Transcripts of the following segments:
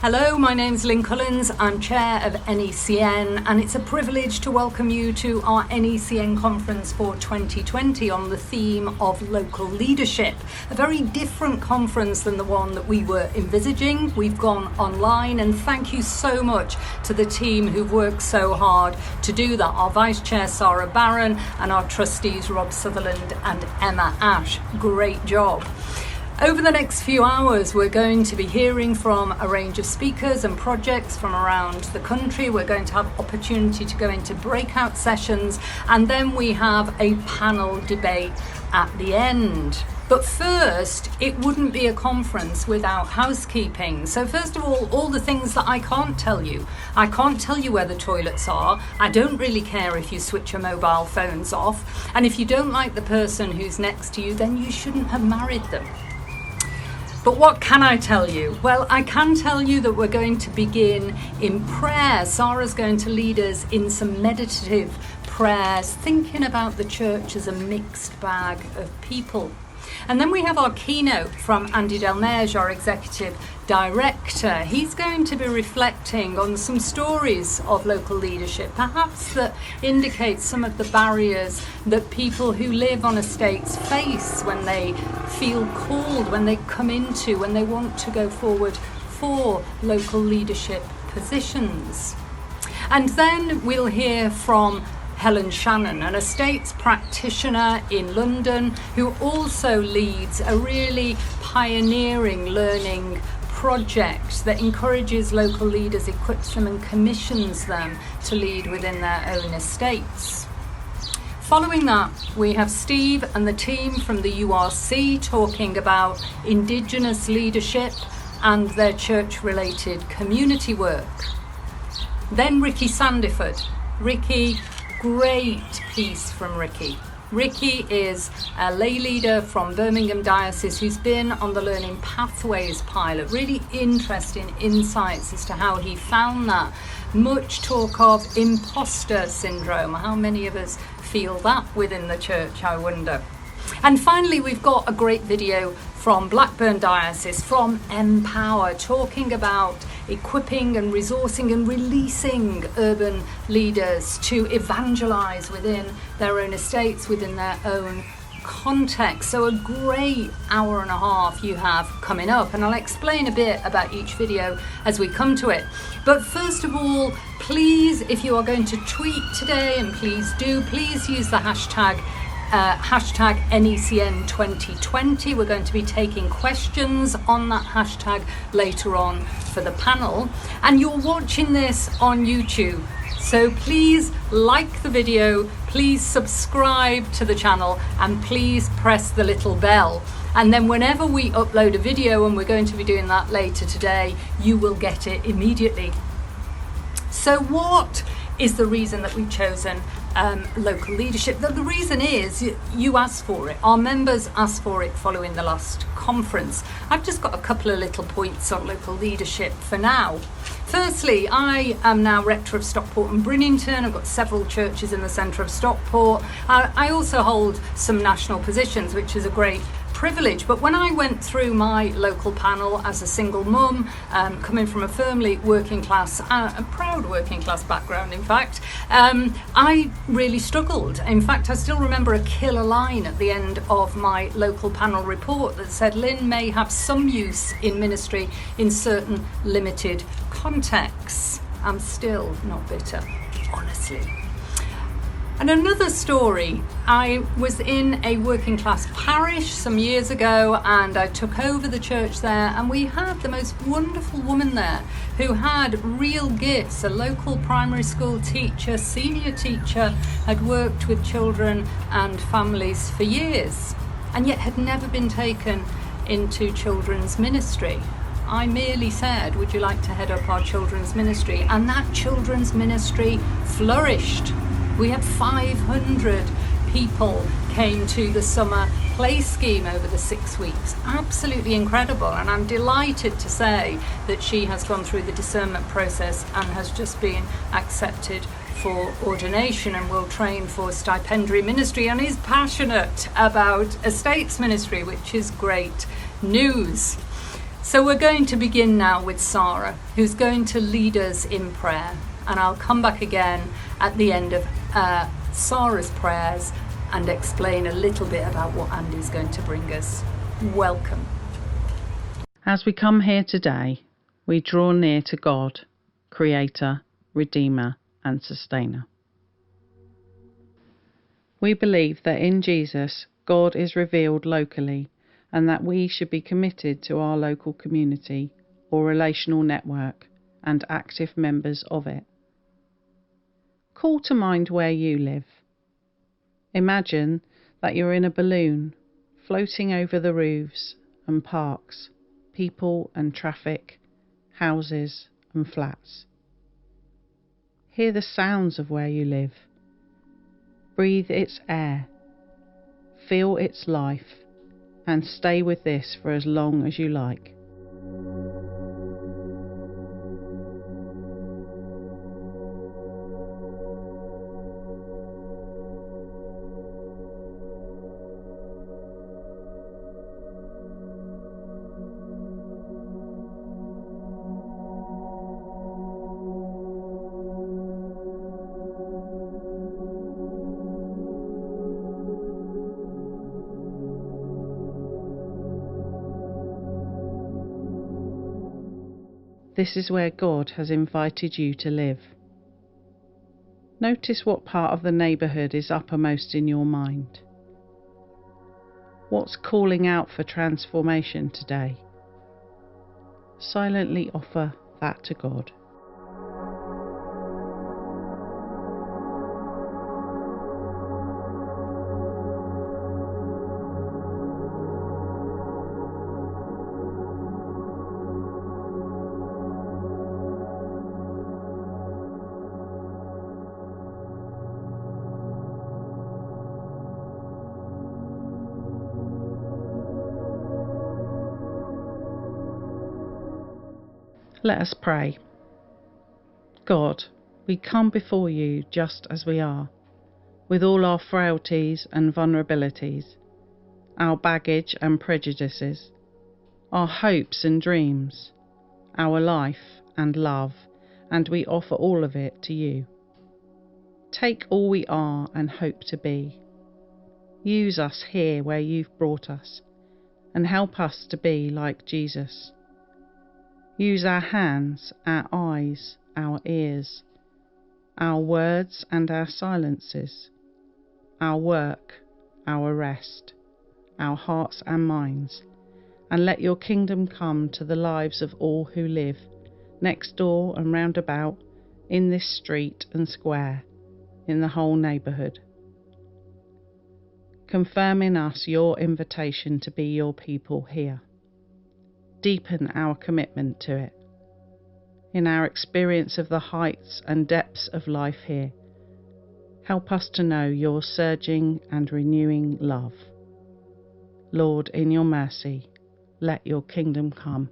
Hello, my name's Lynn Cullins. I'm Chair of NECN, and it's a privilege to welcome you to our NECN conference for 2020 on the theme of local leadership. A very different conference than the one that we were envisaging. We've gone online, and thank you so much to the team who've worked so hard to do that. Our Vice Chair, Sarah Barron, and our trustees, Rob Sutherland and Emma Ash. Great job. Over the next few hours, we're going to be hearing from a range of speakers and projects from around the country. We're going to have opportunity to go into breakout sessions, and then we have a panel debate at the end. But first, it wouldn't be a conference without housekeeping. So first of all the things that I can't tell you. I can't tell you where the toilets are. I don't really care if you switch your mobile phones off. And if you don't like the person who's next to you, then you shouldn't have married them. But what can I tell you? Well, I can tell you that we're going to begin in prayer. Sarah's going to lead us in some meditative prayers, thinking about the church as a mixed bag of people. And then we have our keynote from Andy Delmege, our Executive Director. He's going to be reflecting on some stories of local leadership, perhaps that indicate some of the barriers that people who live on estates face when they feel called, when they come into, when they want to go forward for local leadership positions. And then we'll hear from Helen Shannon, an estates practitioner in London who also leads a really pioneering learning project that encourages local leaders, equips them and commissions them to lead within their own estates. Following that, we have Steve and the team from the URC talking about Indigenous leadership and their church-related community work. Then Ricky Sandiford. Great piece from Ricky. Ricky is a lay leader from Birmingham Diocese who's been on the Learning Pathways pilot. Really interesting insights as to how he found that. Much talk of imposter syndrome. How many of us feel that within the church, I wonder. And finally, we've got a great video from Blackburn Diocese, from Empower, talking about equipping and resourcing and releasing urban leaders to evangelise within their own estates, within their own context. So a great hour and a half you have coming up, and I'll explain a bit about each video as we come to it. But first of all, please, if you are going to tweet today, and please use the hashtag NECN 2020. We're going to be taking questions on that hashtag later on for the panel. And you're watching this on YouTube, so please like the video, please subscribe to the channel, and please press the little bell. And then whenever we upload a video, and we're going to be doing that later today, you will get it immediately. So what is the reason that we've chosen local leadership? The reason is you asked for it. Our members asked for it following the last conference. I've just got a couple of little points on local leadership for now. Firstly, I am now rector of Stockport and Bridgington. I've got several churches in the centre of Stockport. I also hold some national positions, which is a great privilege. But when I went through my local panel as a single mum, coming from a firmly working class, a proud working class background in fact, I really struggled. In fact, I still remember a killer line at the end of my local panel report that said, Lynn may have some use in ministry in certain limited contexts. I'm still not bitter, honestly. And another story, I was in a working class parish some years ago, and I took over the church there, and we had the most wonderful woman there who had real gifts, a local primary school teacher, senior teacher, had worked with children and families for years, and yet had never been taken into children's ministry. I merely said, would you like to head up our children's ministry? And that children's ministry flourished. We had 500 people came to the summer play scheme over the 6 weeks. Absolutely incredible. And I'm delighted to say that she has gone through the discernment process and has just been accepted for ordination and will train for stipendiary ministry, and is passionate about estates ministry, which is great news. So we're going to begin now with Sarah, who's going to lead us in prayer. And I'll come back again at the end of Sarah's prayers and explain a little bit about what Andy's going to bring us. Welcome. As we come here today, we draw near to God, Creator, Redeemer, and Sustainer. We believe that in Jesus, God is revealed locally, and that we should be committed to our local community or relational network and active members of it. Call to mind where you live. Imagine that you're in a balloon floating over the roofs and parks, people and traffic, houses and flats. Hear the sounds of where you live. Breathe its air. Feel its life, and stay with this for as long as you like. This is where God has invited you to live. Notice what part of the neighbourhood is uppermost in your mind. What's calling out for transformation today? Silently offer that to God. Let us pray. God, we come before you just as we are, with all our frailties and vulnerabilities, our baggage and prejudices, our hopes and dreams, our life and love, and we offer all of it to you. Take all we are and hope to be. Use us here where you've brought us, and help us to be like Jesus. Use our hands, our eyes, our ears, our words and our silences, our work, our rest, our hearts and minds, and let your kingdom come to the lives of all who live next door and round about, in this street and square, in the whole neighbourhood. Confirm in us your invitation to be your people here. Deepen our commitment to it. In our experience of the heights and depths of life here, help us to know your surging and renewing love. Lord, in your mercy, let your kingdom come.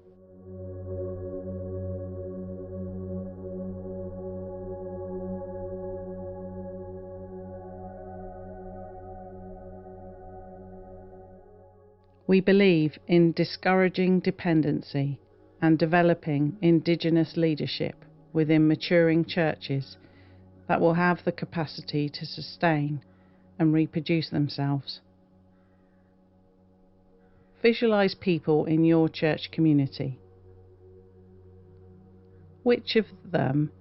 We believe in discouraging dependency and developing Indigenous leadership within maturing churches that will have the capacity to sustain and reproduce themselves. Visualize people in your church community. Which of them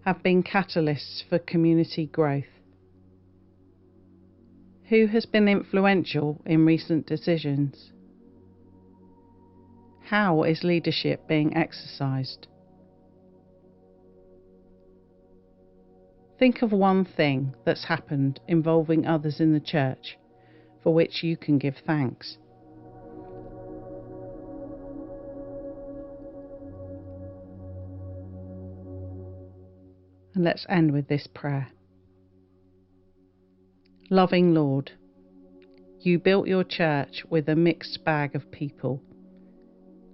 have been catalysts for community growth? Who has been influential in recent decisions? How is leadership being exercised? Think of one thing that's happened involving others in the church for which you can give thanks. And let's end with this prayer. Loving Lord, you built your church with a mixed bag of people,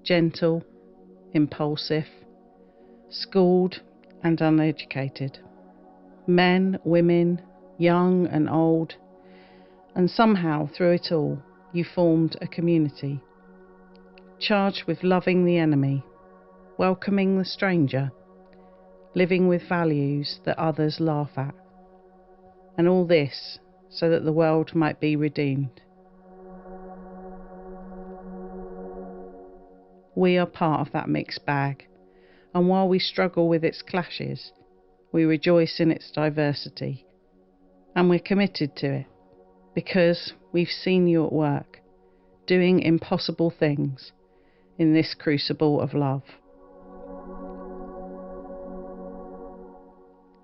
gentle, impulsive, schooled and uneducated, men, women, young and old, and somehow through it all you formed a community. charged with loving the enemy, welcoming the stranger, living with values that others laugh at, and all this so that the world might be redeemed. We are part of that mixed bag, and while we struggle with its clashes, we rejoice in its diversity, and we're committed to it, because we've seen you at work, doing impossible things in this crucible of love.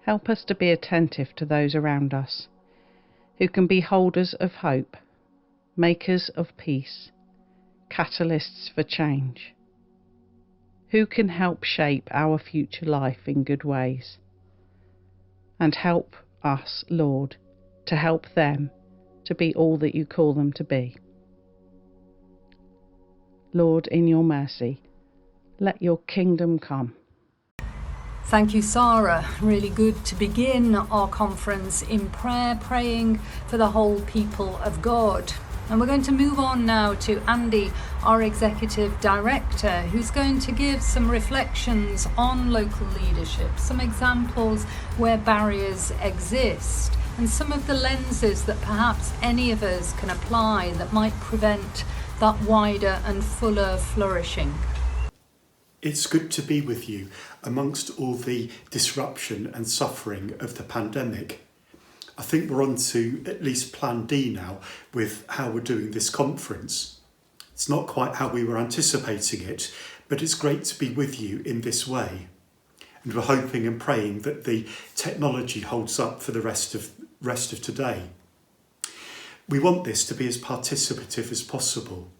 Help us to be attentive to those around us, who can be holders of hope, makers of peace, catalysts for change. Who can help shape our future life in good ways? And help us, Lord, to help them to be all that you call them to be. Lord, in your mercy, let your kingdom come. Thank you, Sarah. Really good to begin our conference in prayer, praying for the whole people of God. And we're going to move on now to Andy, our Executive Director, who's going to give some reflections on local leadership, some examples where barriers exist, and some of the lenses that perhaps any of us can apply that might prevent that wider and fuller flourishing. It's good to be with you amongst all the disruption and suffering of the pandemic. I think we're on to at least plan D now with how we're doing this conference. It's not quite how we were anticipating it, but it's great to be with you in this way. And we're hoping and praying that the technology holds up for the rest of today. We want this to be as participative as possible.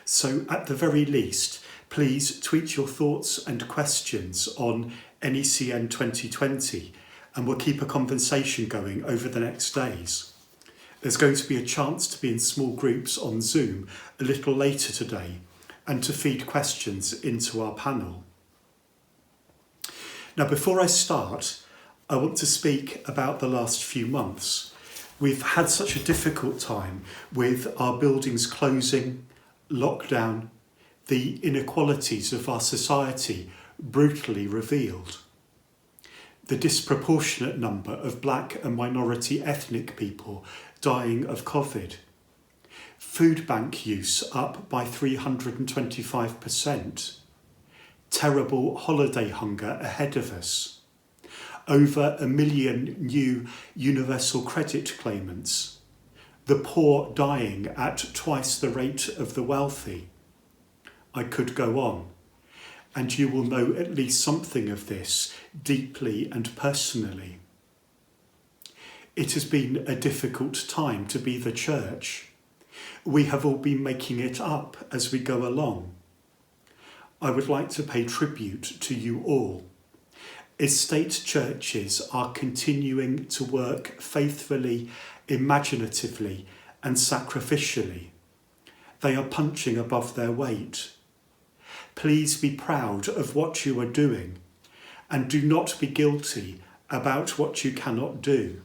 So at the very least, please tweet your thoughts and questions on NECN 2020, and we'll keep a conversation going over the next days. There's going to be a chance to be in small groups on Zoom a little later today and to feed questions into our panel. Now, before I start, I want to speak about the last few months. We've had such a difficult time with our buildings closing, lockdown, the inequalities of our society brutally revealed. The disproportionate number of black and minority ethnic people dying of COVID. Food bank use up by 325%. Terrible holiday hunger ahead of us. Over 1 million new universal credit claimants. The poor dying at twice the rate of the wealthy. I could go on. And you will know at least something of this deeply and personally. It has been a difficult time to be the church. We have all been making it up as we go along. I would like to pay tribute to you all. Estate churches are continuing to work faithfully, imaginatively, and sacrificially. They are punching above their weight. Please be proud of what you are doing and do not be guilty about what you cannot do.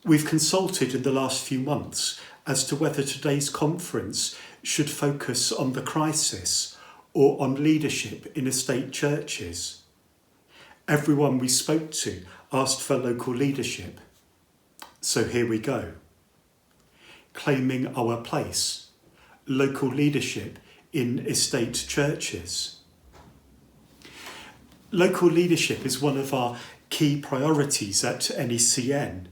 We've consulted in the last few months as to whether today's conference should focus on the crisis or on leadership in estate churches. Everyone we spoke to asked for local leadership. So here we go. Claiming our place, local leadership in estate churches. Local leadership is one of our key priorities at NECN,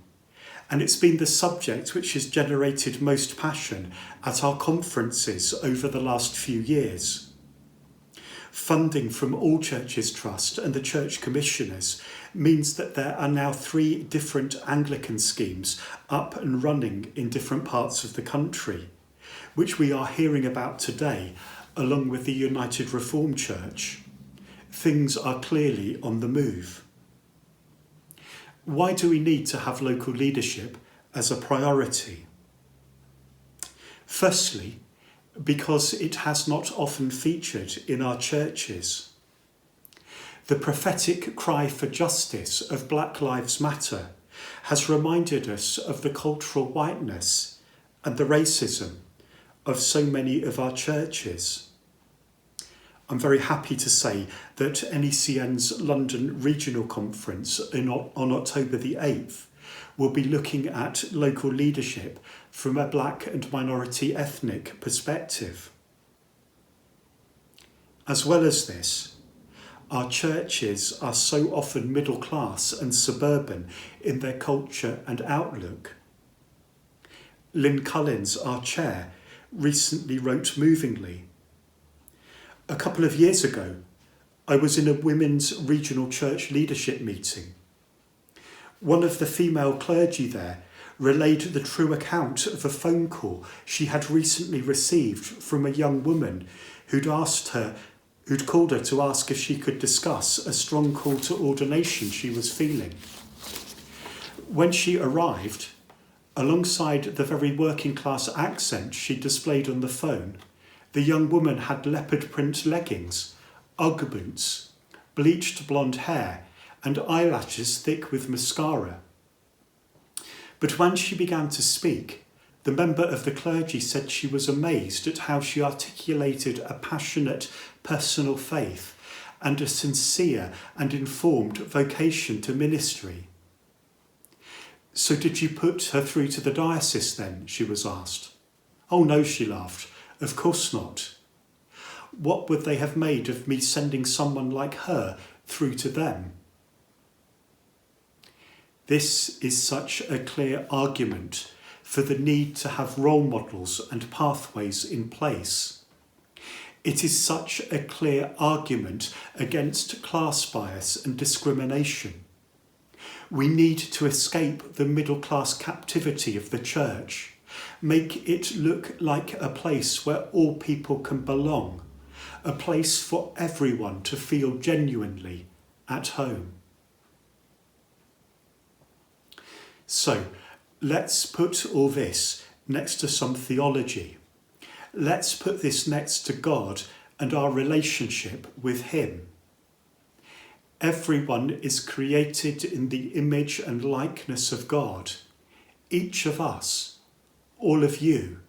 and it's been the subject which has generated most passion at our conferences over the last few years. Funding from All Churches Trust and the Church Commissioners means that there are now 3 different Anglican schemes up and running in different parts of the country, which we are hearing about today, along with the United Reformed Church. Things are clearly on the move. Why do we need to have local leadership as a priority? Firstly, because it has not often featured in our churches. The prophetic cry for justice of Black Lives Matter has reminded us of the cultural whiteness and the racism of so many of our churches. I'm very happy to say that NECN's London Regional Conference on October the 8th will be looking at local leadership from a black and minority ethnic perspective. As well as this, our churches are so often middle class and suburban in their culture and outlook. Lynn Collins, our chair, recently wrote movingly, "A couple of years ago, I was in a women's regional church leadership meeting. One of the female clergy there relayed the true account of a phone call she had recently received from a young woman who'd called her to ask if she could discuss a strong call to ordination she was feeling. When she arrived, alongside the very working class accent she displayed on the phone, the young woman had leopard print leggings, Ugg boots, bleached blonde hair, and eyelashes thick with mascara. But when she began to speak, the member of the clergy said she was amazed at how she articulated a passionate personal faith and a sincere and informed vocation to ministry. So did you put her through to the diocese then?" she was asked. "Oh no," she laughed, "of course not. What would they have made of me sending someone like her through to them?" This is such a clear argument for the need to have role models and pathways in place. It is such a clear argument against class bias and discrimination. We need to escape the middle class captivity of the church, make it look like a place where all people can belong, a place for everyone to feel genuinely at home. So, let's put all this next to some theology. Let's put this next to God and our relationship with Him. Everyone is created in the image and likeness of God. Each of us, all of you,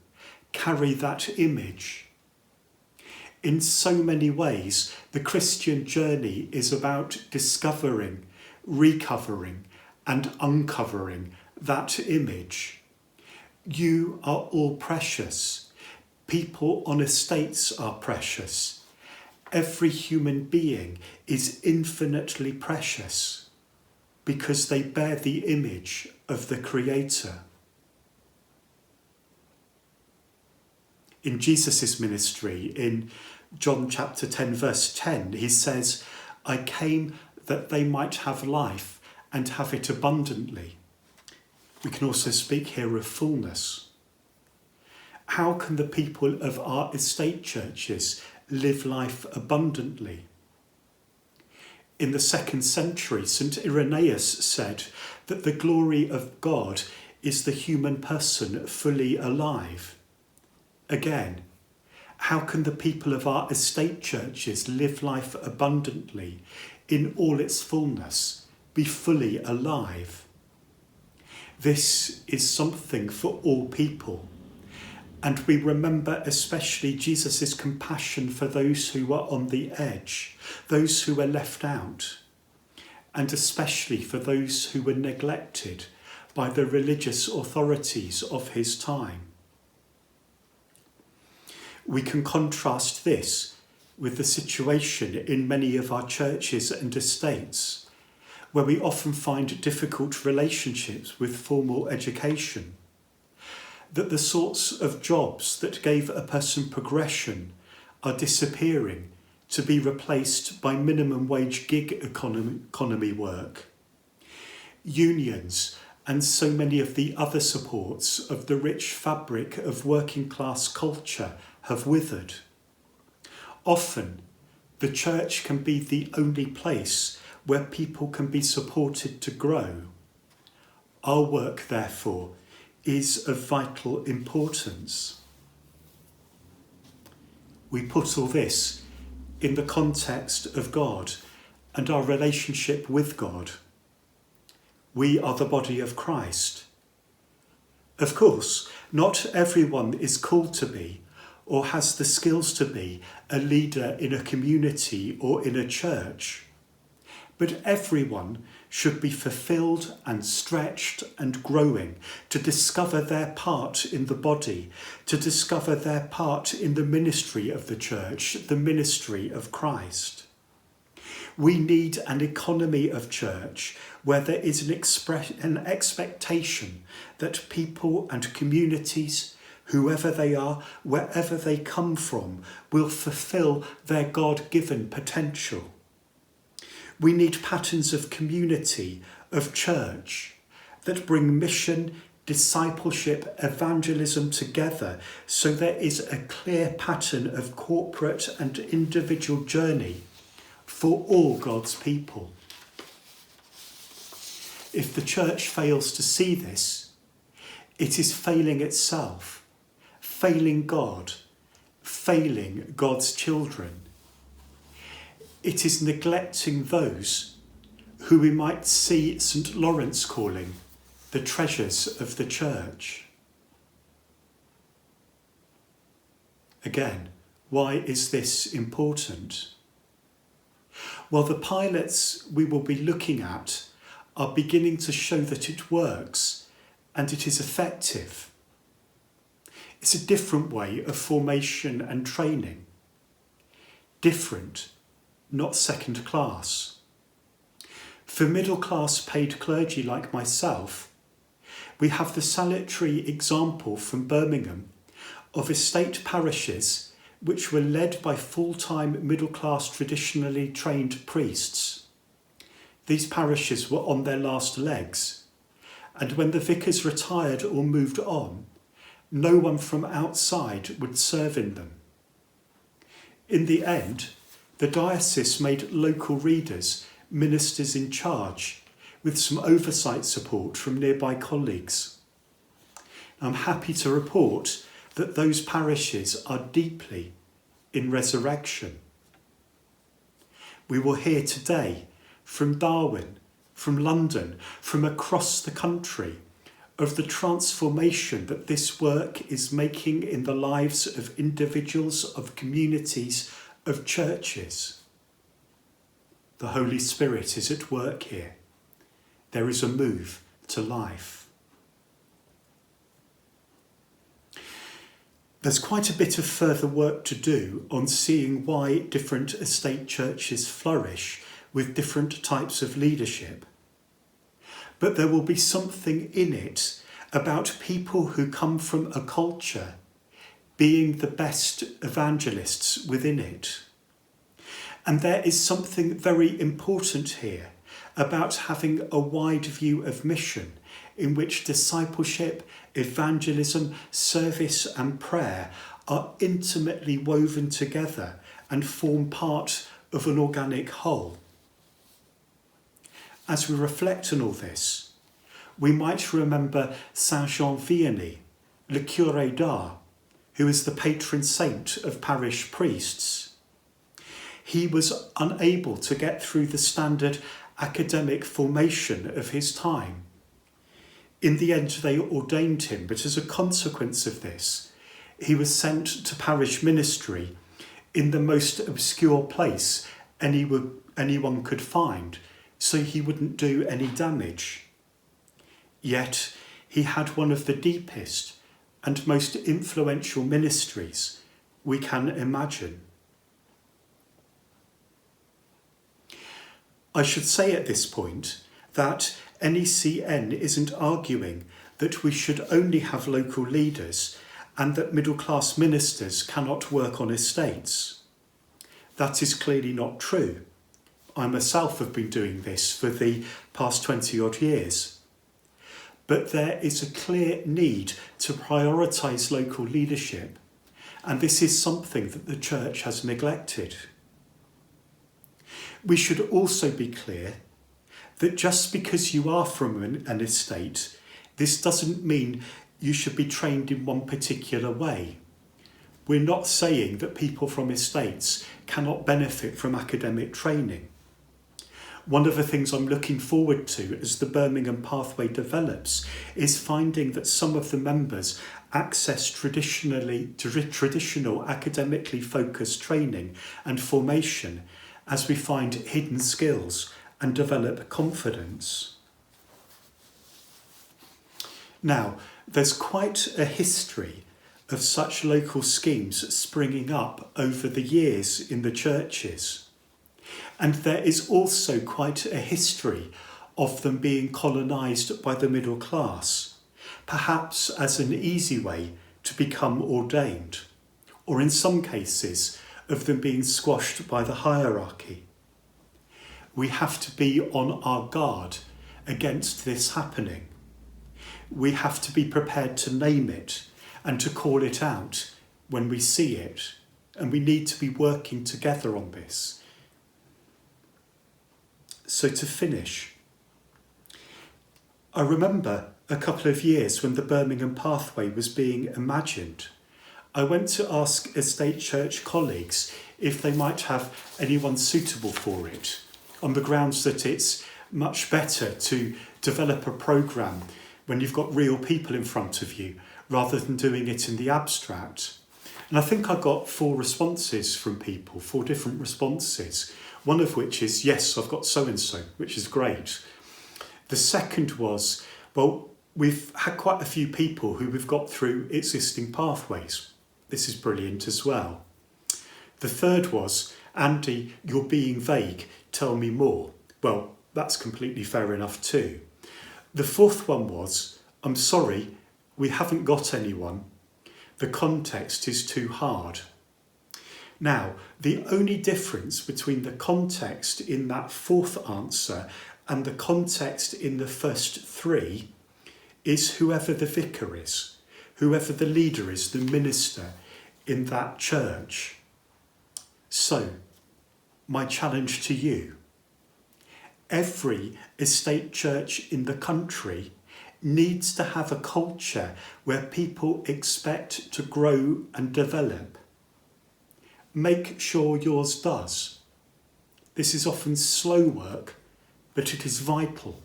carry that image. In so many ways, the Christian journey is about discovering, recovering, and uncovering that image. You are all precious. People on estates are precious. Every human being is infinitely precious because they bear the image of the Creator. In Jesus' ministry, in John chapter 10, verse 10, he says, "I came that they might have life and have it abundantly." We can also speak here of fullness. How can the people of our estate churches live life abundantly? In the 2nd century, St. Irenaeus said that the glory of God is the human person fully alive. Again, how can the people of our estate churches live life abundantly in all its fullness, be fully alive? This is something for all people. And we remember especially Jesus' compassion for those who were on the edge, those who were left out, and especially for those who were neglected by the religious authorities of his time. We can contrast this with the situation in many of our churches and estates, where we often find difficult relationships with formal education, that the sorts of jobs that gave a person progression are disappearing to be replaced by minimum wage gig economy work. Unions and so many of the other supports of the rich fabric of working class culture have withered. Often, the church can be the only place where people can be supported to grow. Our work, therefore, is of vital importance. We put all this in the context of God and our relationship with God. We are the body of Christ. Of course, not everyone is called to be, or has the skills to be a leader in a community or in a church. But everyone should be fulfilled and stretched and growing to discover their part in the body, to discover their part in the ministry of the church, the ministry of Christ. We need an economy of church where there is an expectation that people and communities, whoever they are, wherever they come from, will fulfill their God-given potential. We need patterns of community, of church, that bring mission, discipleship, evangelism together, so there is a clear pattern of corporate and individual journey for all God's people. If the church fails to see this, it is failing itself, failing God, failing God's children. It is neglecting those who we might see St. Lawrence calling the treasures of the church. Again, why is this important? Well, the pilots we will be looking at are beginning to show that it works and it is effective. It's a different way of formation and training. Different, not second class. For middle class paid clergy like myself, we have the salutary example from Birmingham of estate parishes which were led by full-time middle class traditionally trained priests. These parishes were on their last legs, and when the vicars retired or moved on, no one from outside would serve in them. In the end, the diocese made local readers ministers in charge, with some oversight support from nearby colleagues. I'm happy to report that those parishes are deeply in resurrection. We will hear today from Darwin, from London, from across the country, of the transformation that this work is making in the lives of individuals, of communities, of churches. The Holy Spirit is at work here. There is a move to life. There's quite a bit of further work to do on seeing why different estate churches flourish with different types of leadership. But there will be something in it about people who come from a culture being the best evangelists within it. And there is something very important here about having a wide view of mission in which discipleship, evangelism, service and prayer are intimately woven together and form part of an organic whole. As we reflect on all this, we might remember Saint Jean Vianney, le curé d'Ars, who is the patron saint of parish priests. He was unable to get through the standard academic formation of his time. In the end, they ordained him, but as a consequence of this, he was sent to parish ministry in the most obscure place anyone could find, so he wouldn't do any damage. Yet he had one of the deepest and most influential ministries we can imagine. I should say at this point that NECN isn't arguing that we should only have local leaders and that middle-class ministers cannot work on estates. That is clearly not true. I myself have been doing this for the past 20-odd years. But there is a clear need to prioritise local leadership, and this is something that the church has neglected. We should also be clear that just because you are from an estate, this doesn't mean you should be trained in one particular way. We're not saying that people from estates cannot benefit from academic training. One of the things I'm looking forward to as the Birmingham pathway develops is finding that some of the members access traditional academically focused training and formation as we find hidden skills and develop confidence. Now, there's quite a history of such local schemes springing up over the years in the churches. And there is also quite a history of them being colonised by the middle class, perhaps as an easy way to become ordained, or in some cases of them being squashed by the hierarchy. We have to be on our guard against this happening. We have to be prepared to name it and to call it out when we see it, and we need to be working together on this. So to finish, I remember a couple of years when the Birmingham pathway was being imagined. I went to ask estate church colleagues if they might have anyone suitable for it, on the grounds that it's much better to develop a programme when you've got real people in front of you, rather than doing it in the abstract. And I think I got 4 responses from people, 4 different responses, one of which is, yes, I've got so-and-so, which is great. The second was, well, we've had quite a few people who we've got through existing pathways. This is brilliant as well. The third was, Andy, you're being vague, tell me more. Well, that's completely fair enough too. The fourth one was, I'm sorry, we haven't got anyone. The context is too hard. Now, the only difference between the context in that fourth answer and the context in the first 3 is whoever the vicar is, whoever the leader is, the minister in that church. So, my challenge to you, every estate church in the country needs to have a culture where people expect to grow and develop. Make sure yours does. This is often slow work, but it is vital.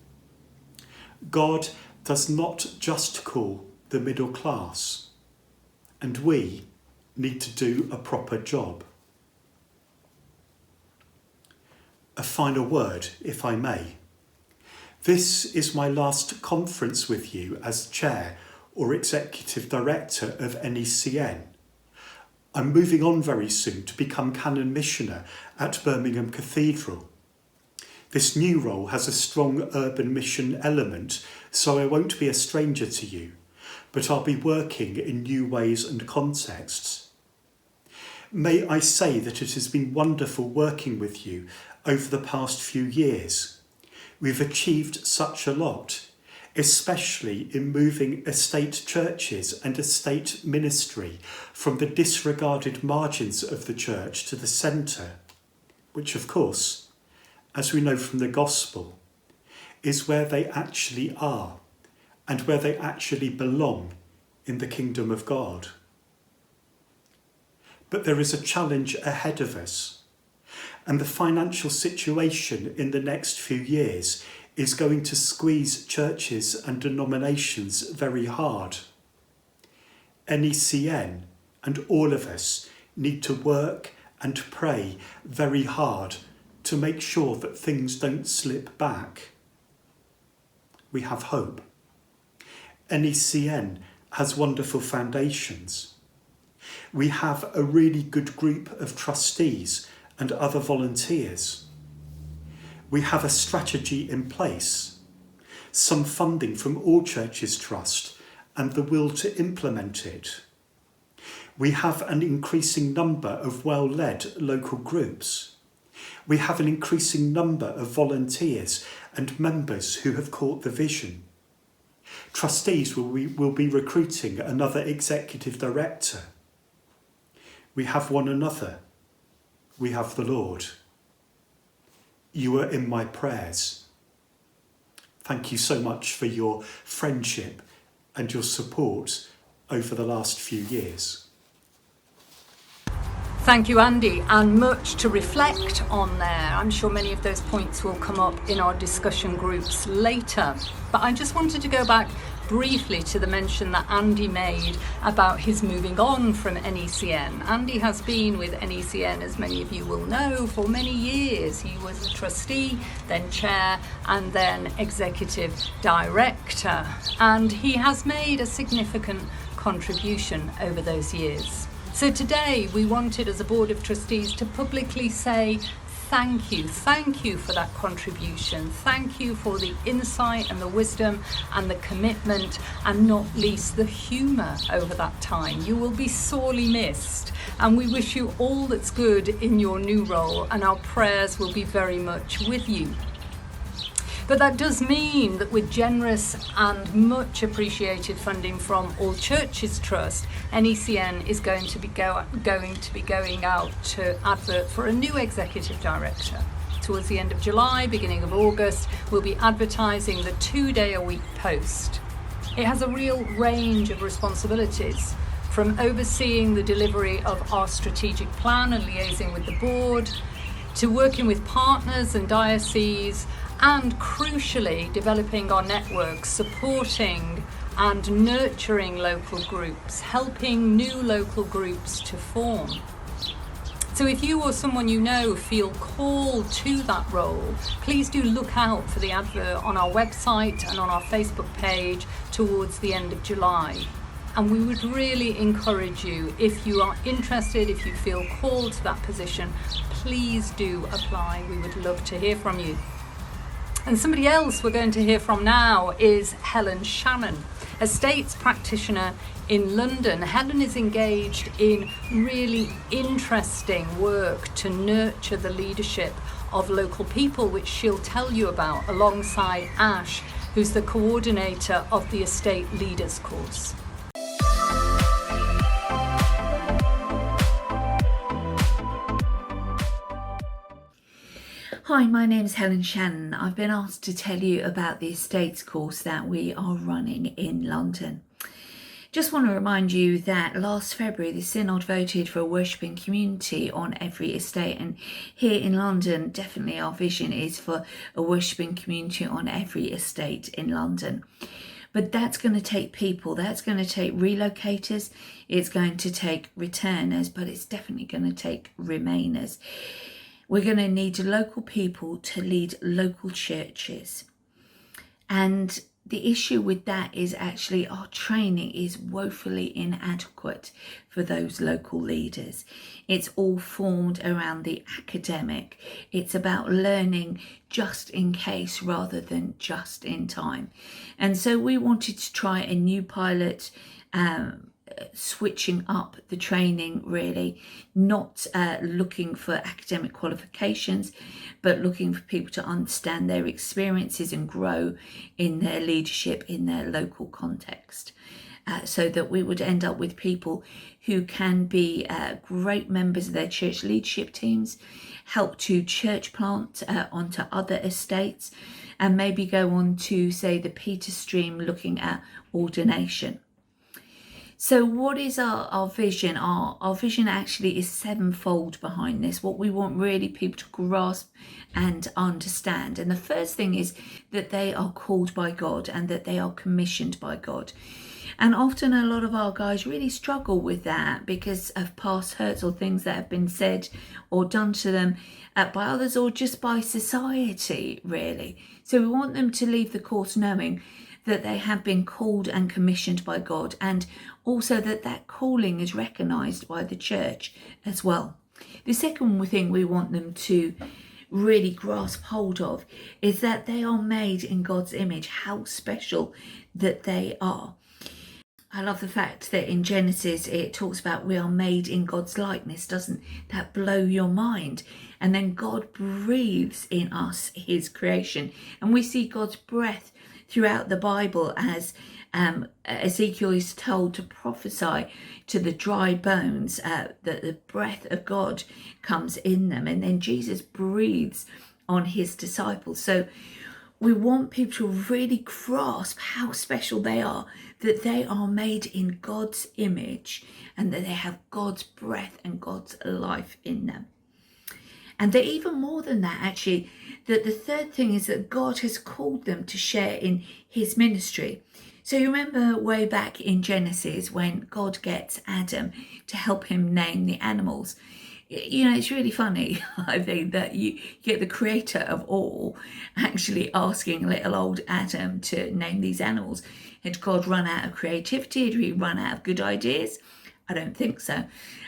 God does not just call the middle class, and we need to do a proper job. A final word, if I may. This is my last conference with you as Chair or Executive Director of NECN. I'm moving on very soon to become Canon Missioner at Birmingham Cathedral. This new role has a strong urban mission element, so I won't be a stranger to you, but I'll be working in new ways and contexts. May I say that it has been wonderful working with you over the past few years. We've achieved such a lot, especially in moving estate churches and estate ministry from the disregarded margins of the church to the centre, which of course, as we know from the gospel, is where they actually are and where they actually belong in the kingdom of God. But there is a challenge ahead of us. And the financial situation in the next few years is going to squeeze churches and denominations very hard. NECN and all of us need to work and pray very hard to make sure that things don't slip back. We have hope. NECN has wonderful foundations. We have a really good group of trustees and other volunteers. We have a strategy in place, some funding from All Churches Trust and the will to implement it. We have an increasing number of well-led local groups. We have an increasing number of volunteers and members who have caught the vision. Trustees will be recruiting another executive director. We have one another. We have the Lord. You are in my prayers. Thank you so much for your friendship and your support over the last few years. Thank you, Andy, and much to reflect on there. I'm sure many of those points will come up in our discussion groups later. But I just wanted to go back briefly to the mention that Andy made about his moving on from NECN. Andy has been with NECN, as many of you will know, for many years. He was a trustee, then chair, and then executive director. And he has made a significant contribution over those years. So today we wanted, as a board of trustees, to publicly say thank you for that contribution. Thank you for the insight and the wisdom and the commitment, and not least the humour over that time. You will be sorely missed, and we wish you all that's good in your new role, and our prayers will be very much with you. But that does mean that with generous and much appreciated funding from All Churches Trust, NECN is going to be going out to advert for a new executive director. Towards the end of July, beginning of August, we'll be advertising the 2-day-a-week post. It has a real range of responsibilities, from overseeing the delivery of our strategic plan and liaising with the board, to working with partners and dioceses, and crucially developing our networks, supporting and nurturing local groups, helping new local groups to form. So if you or someone you know feel called to that role, please do look out for the advert on our website and on our Facebook page towards the end of July. And we would really encourage you, if you are interested, if you feel called to that position, please do apply. We would love to hear from you. And somebody else we're going to hear from now is Helen Shannon, estates practitioner in London. Helen is engaged in really interesting work to nurture the leadership of local people, which she'll tell you about alongside Ash, who's the coordinator of the Estate Leaders course. Hi, my name is Helen Shannon. I've been asked to tell you about the estates course that we are running in London. Just want to remind you that last February the Synod voted for a worshipping community on every estate, and here in London definitely our vision is for a worshipping community on every estate in London. But that's going to take people, that's going to take relocators, it's going to take returners, but it's definitely going to take remainers. We're going to need local people to lead local churches. And the issue with that is actually our training is woefully inadequate for those local leaders. It's all formed around the academic. It's about learning just in case rather than just in time. And so we wanted to try a new pilot, switching up the training, really not looking for academic qualifications, but looking for people to understand their experiences and grow in their leadership in their local context, so that we would end up with people who can be great members of their church leadership teams, help to church plant onto other estates, and maybe go on to, say, the Peter stream looking at ordination. So what is our vision? Our vision actually is sevenfold behind this, what we want really people to grasp and understand. And the first thing is that they are called by God and that they are commissioned by God. And often a lot of our guys really struggle with that because of past hurts or things that have been said or done to them by others, or just by society, really. So we want them to leave the course knowing that they have been called and commissioned by God, and also that that calling is recognised by the church as well. The second thing we want them to really grasp hold of is that they are made in God's image, how special that they are. I love the fact that in Genesis it talks about we are made in God's likeness. Doesn't that blow your mind? And then God breathes in us his creation, and we see God's breath throughout the Bible as Ezekiel is told to prophesy to the dry bones, that the breath of God comes in them, and then Jesus breathes on his disciples. So we want people to really grasp how special they are, that they are made in God's image and that they have God's breath and God's life in them. And that even more than that, actually, that the third thing is that God has called them to share in his ministry. So you remember way back in Genesis when God gets Adam to help him name the animals. You know, it's really funny, I think, that you get the creator of all actually asking little old Adam to name these animals. Had God run out of creativity? Had he run out of good ideas? I don't think so.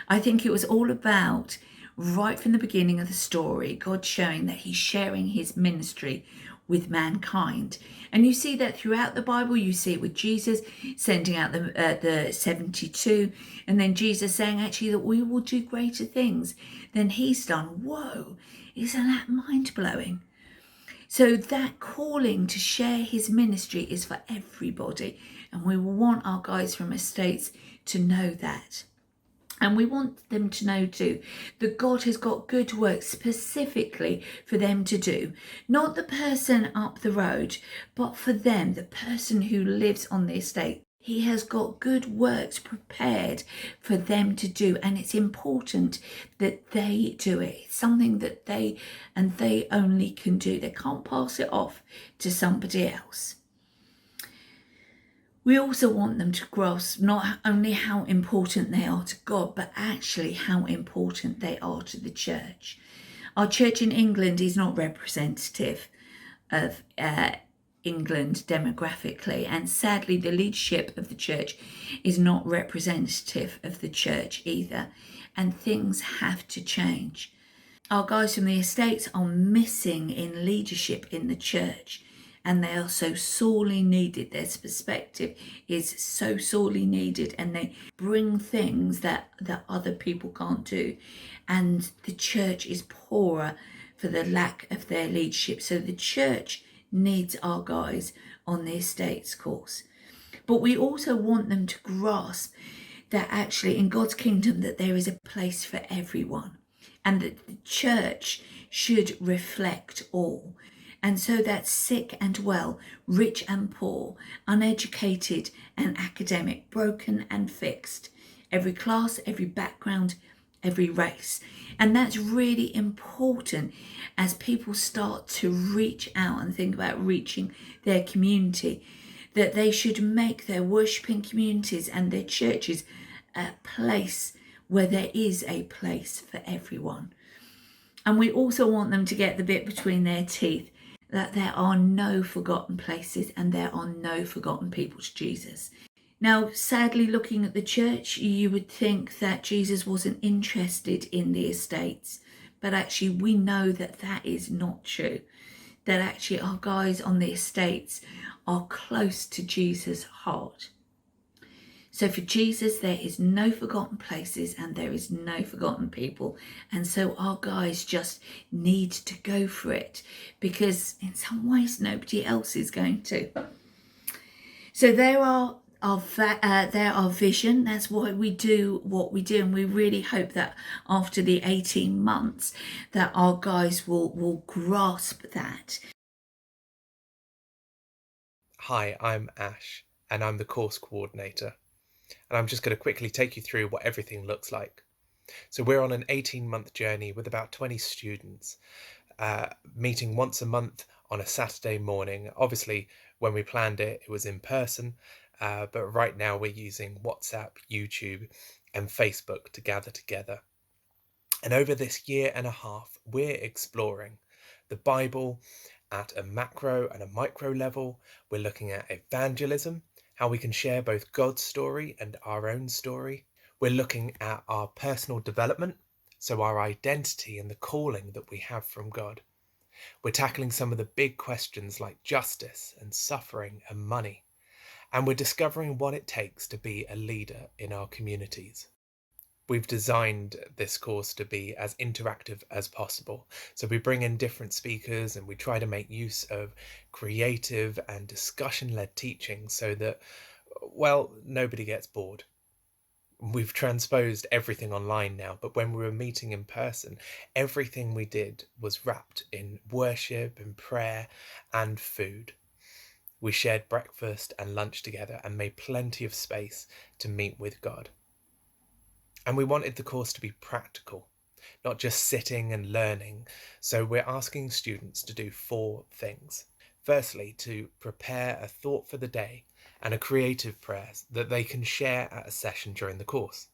I think it was all about, right from the beginning of the story, God showing that he's sharing his ministry with mankind. And you see that throughout the Bible. You see it with Jesus sending out the 72, and then Jesus saying actually that we will do greater things than he's done. Whoa, isn't that mind-blowing? So that calling to share his ministry is for everybody, and we want our guys from estates to know that. And we want them to know too that God has got good work specifically for them to do. Not the person up the road, but for them, the person who lives on the estate. He has got good works prepared for them to do. And it's important that they do it. It's something that they only can do. They can't pass it off to somebody else. We also want them to grasp not only how important they are to God, but actually how important they are to the church. Our church in England is not representative of England demographically, and sadly the leadership of the church is not representative of the church either, and things have to change. Our guys from the estates are missing in leadership in the church, and they are so sorely needed. Their perspective is so sorely needed, and they bring things that other people can't do. And the church is poorer for the lack of their leadership. So the church needs our guys on the estates course. But we also want them to grasp that actually in God's kingdom that there is a place for everyone, and that the church should reflect all. And so that's sick and well, rich and poor, uneducated and academic, broken and fixed, every class, every background, every race. And that's really important as people start to reach out and think about reaching their community, that they should make their worshipping communities and their churches a place where there is a place for everyone. And we also want them to get the bit between their teeth that there are no forgotten places and there are no forgotten people to Jesus. Now, sadly, looking at the church, you would think that Jesus wasn't interested in the estates, but actually we know that that is not true. That actually our guys on the estates are close to Jesus' heart. So for Jesus, there is no forgotten places and there is no forgotten people. And so our guys just need to go for it, because in some ways nobody else is going to. So there are our vision. That's why we do what we do. And we really hope that after the 18 months that our guys will grasp that. Hi, I'm Ash, and I'm the course coordinator. And I'm just going to quickly take you through what everything looks like. So we're on an 18-month journey with about 20 students, meeting once a month on a Saturday morning. Obviously, when we planned it, it was in person, but right now we're using WhatsApp, YouTube, and Facebook to gather together. And over this year and a half, we're exploring the Bible at a macro and a micro level. We're looking at evangelism, how we can share both God's story and our own story. We're looking at our personal development, so our identity and the calling that we have from God. We're tackling some of the big questions like justice and suffering and money. And we're discovering what it takes to be a leader in our communities. We've designed this course to be as interactive as possible. So we bring in different speakers and we try to make use of creative and discussion-led teaching so that, well, nobody gets bored. We've transposed everything online now, but when we were meeting in person, everything we did was wrapped in worship and prayer and food. We shared breakfast and lunch together and made plenty of space to meet with God. And we wanted the course to be practical, not just sitting and learning. So we're asking students to do 4 things. Firstly, to prepare a thought for the day and a creative prayer that they can share at a session during the course.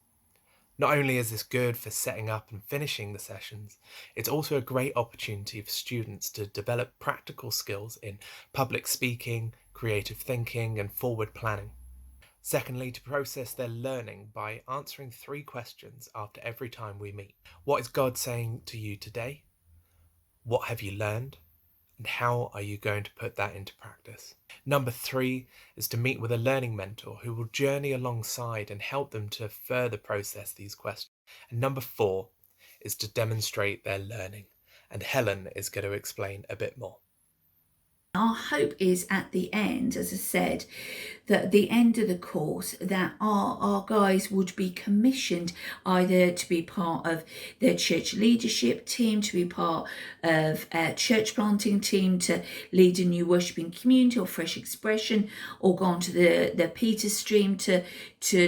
Not only is this good for setting up and finishing the sessions, it's also a great opportunity for students to develop practical skills in public speaking, creative thinking, and forward planning. Secondly, to process their learning by answering 3 questions after every time we meet. What is God saying to you today? What have you learned? And how are you going to put that into practice? Number 3 is to meet with a learning mentor who will journey alongside and help them to further process these questions. And number 4 is to demonstrate their learning. And Helen is going to explain a bit more. Our hope is at the end, as I said, that at the end of the course that our guys would be commissioned either to be part of their church leadership team, to be part of a church planting team, to lead a new worshiping community or fresh expression, or go on to the Peter stream to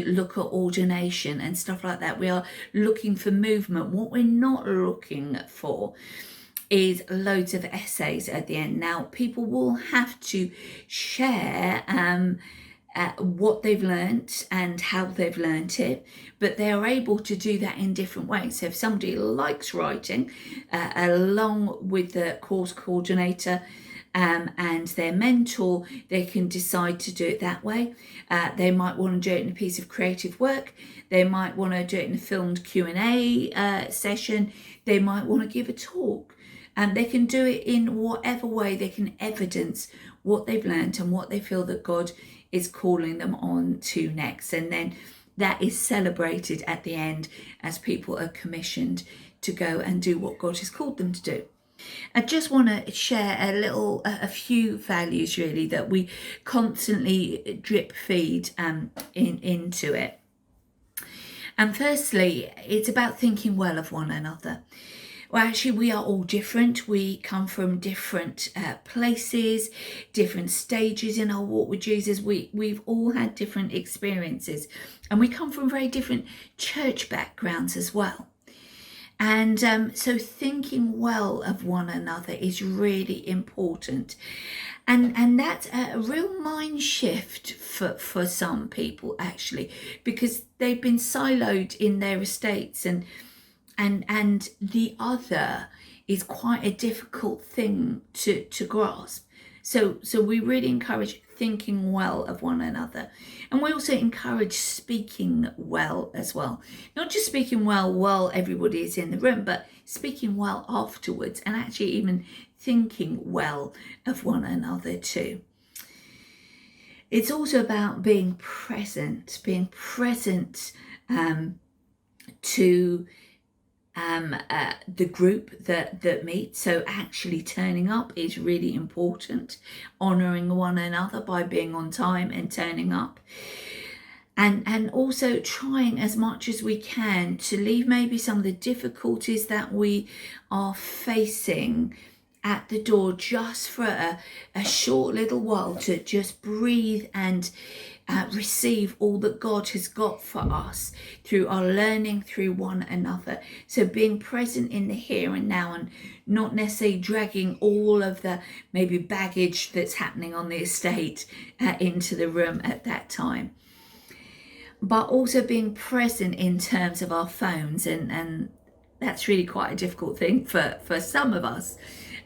look at ordination and stuff like that. We are looking for movement. What we're not looking for is loads of essays at the end. Now, people will have to share what they've learnt and how they've learnt it, but they are able to do that in different ways. So if somebody likes writing, along with the course coordinator and their mentor, they can decide to do it that way. They might want to do it in a piece of creative work. They might want to do it in a filmed Q&A session. They might want to give a talk. And they can do it in whatever way they can evidence what they've learned and what they feel that God is calling them on to next. And then that is celebrated at the end as people are commissioned to go and do what God has called them to do. I just want to share a few values really that we constantly drip feed into it. And firstly, it's about thinking well of one another. Well, actually, we are all different. We come from different places, different stages in our walk with Jesus. We've all had different experiences, and we come from very different church backgrounds as well. And so thinking well of one another is really important. And that's a real mind shift for some people, actually, because they've been siloed in their estates, and the other is quite a difficult thing to grasp. So we really encourage thinking well of one another. And we also encourage speaking well as well. Not just speaking well while everybody is in the room, but speaking well afterwards, and actually even thinking well of one another too. It's also about being present to the group that meets. So actually turning up is really important, honouring one another by being on time and turning up, and also trying as much as we can to leave maybe some of the difficulties that we are facing at the door just for a short little while, to just breathe and receive all that God has got for us through our learning through one another. So being present in the here and now, and not necessarily dragging all of the maybe baggage that's happening on the estate into the room at that time. But also being present in terms of our phones, and that's really quite a difficult thing for some of us.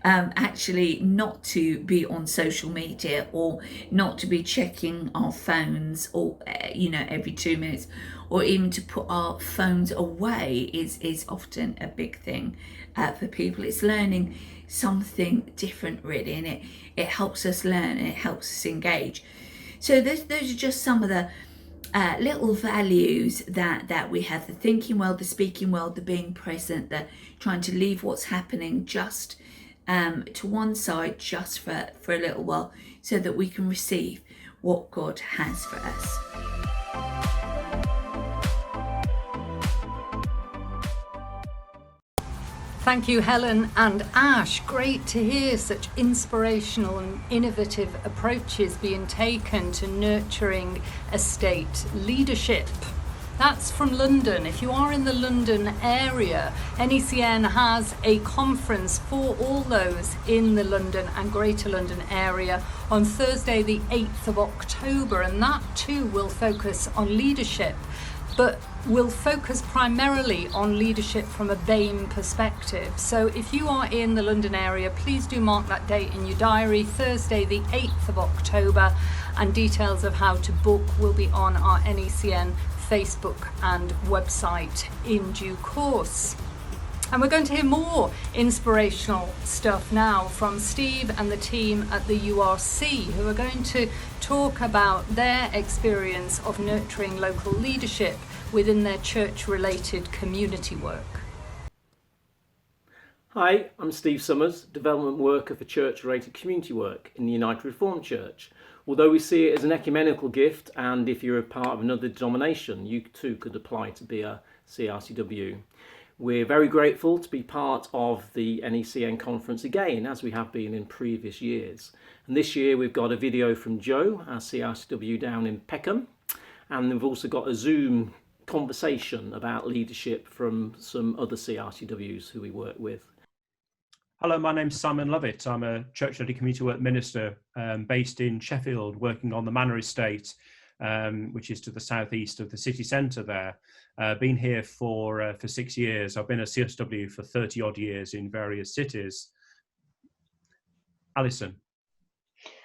Actually not to be on social media, or not to be checking our phones, or every 2 minutes, or even to put our phones away is often a big thing for people. It's learning something different really, and it helps us learn and it helps us engage. So those are just some of the little values that we have: the thinking well, the speaking well, the being present, the trying to leave what's happening just to one side just for a little while, so that we can receive what God has for us. Thank you, Helen and Ash. Great to hear such inspirational and innovative approaches being taken to nurturing estate leadership. That's from London. If you are in the London area, NECN has a conference for all those in the London and Greater London area on Thursday the 8th of October, and that too will focus on leadership, but will focus primarily on leadership from a BAME perspective. So if you are in the London area, please do mark that date in your diary, Thursday the 8th of October, and details of how to book will be on our NECN Facebook and website in due course. And we're going to hear more inspirational stuff now from Steve and the team at the URC, who are going to talk about their experience of nurturing local leadership within their church-related community work. Hi, I'm Steve Summers, Development Worker for Church-Related Community Work in the United Reformed Church. Although we see it as an ecumenical gift, and if you're a part of another denomination, you too could apply to be a CRCW. We're very grateful to be part of the NECN conference again, as we have been in previous years. And this year we've got a video from Joe, our CRCW down in Peckham, and we've also got a Zoom conversation about leadership from some other CRCWs who we work with. Hello, my name's Simon Lovett. I'm a church-led community work minister based in Sheffield, working on the Manor Estate, which is to the southeast of the city centre there. Been here for 6 years. I've been a CSW for 30 odd years in various cities. Alison.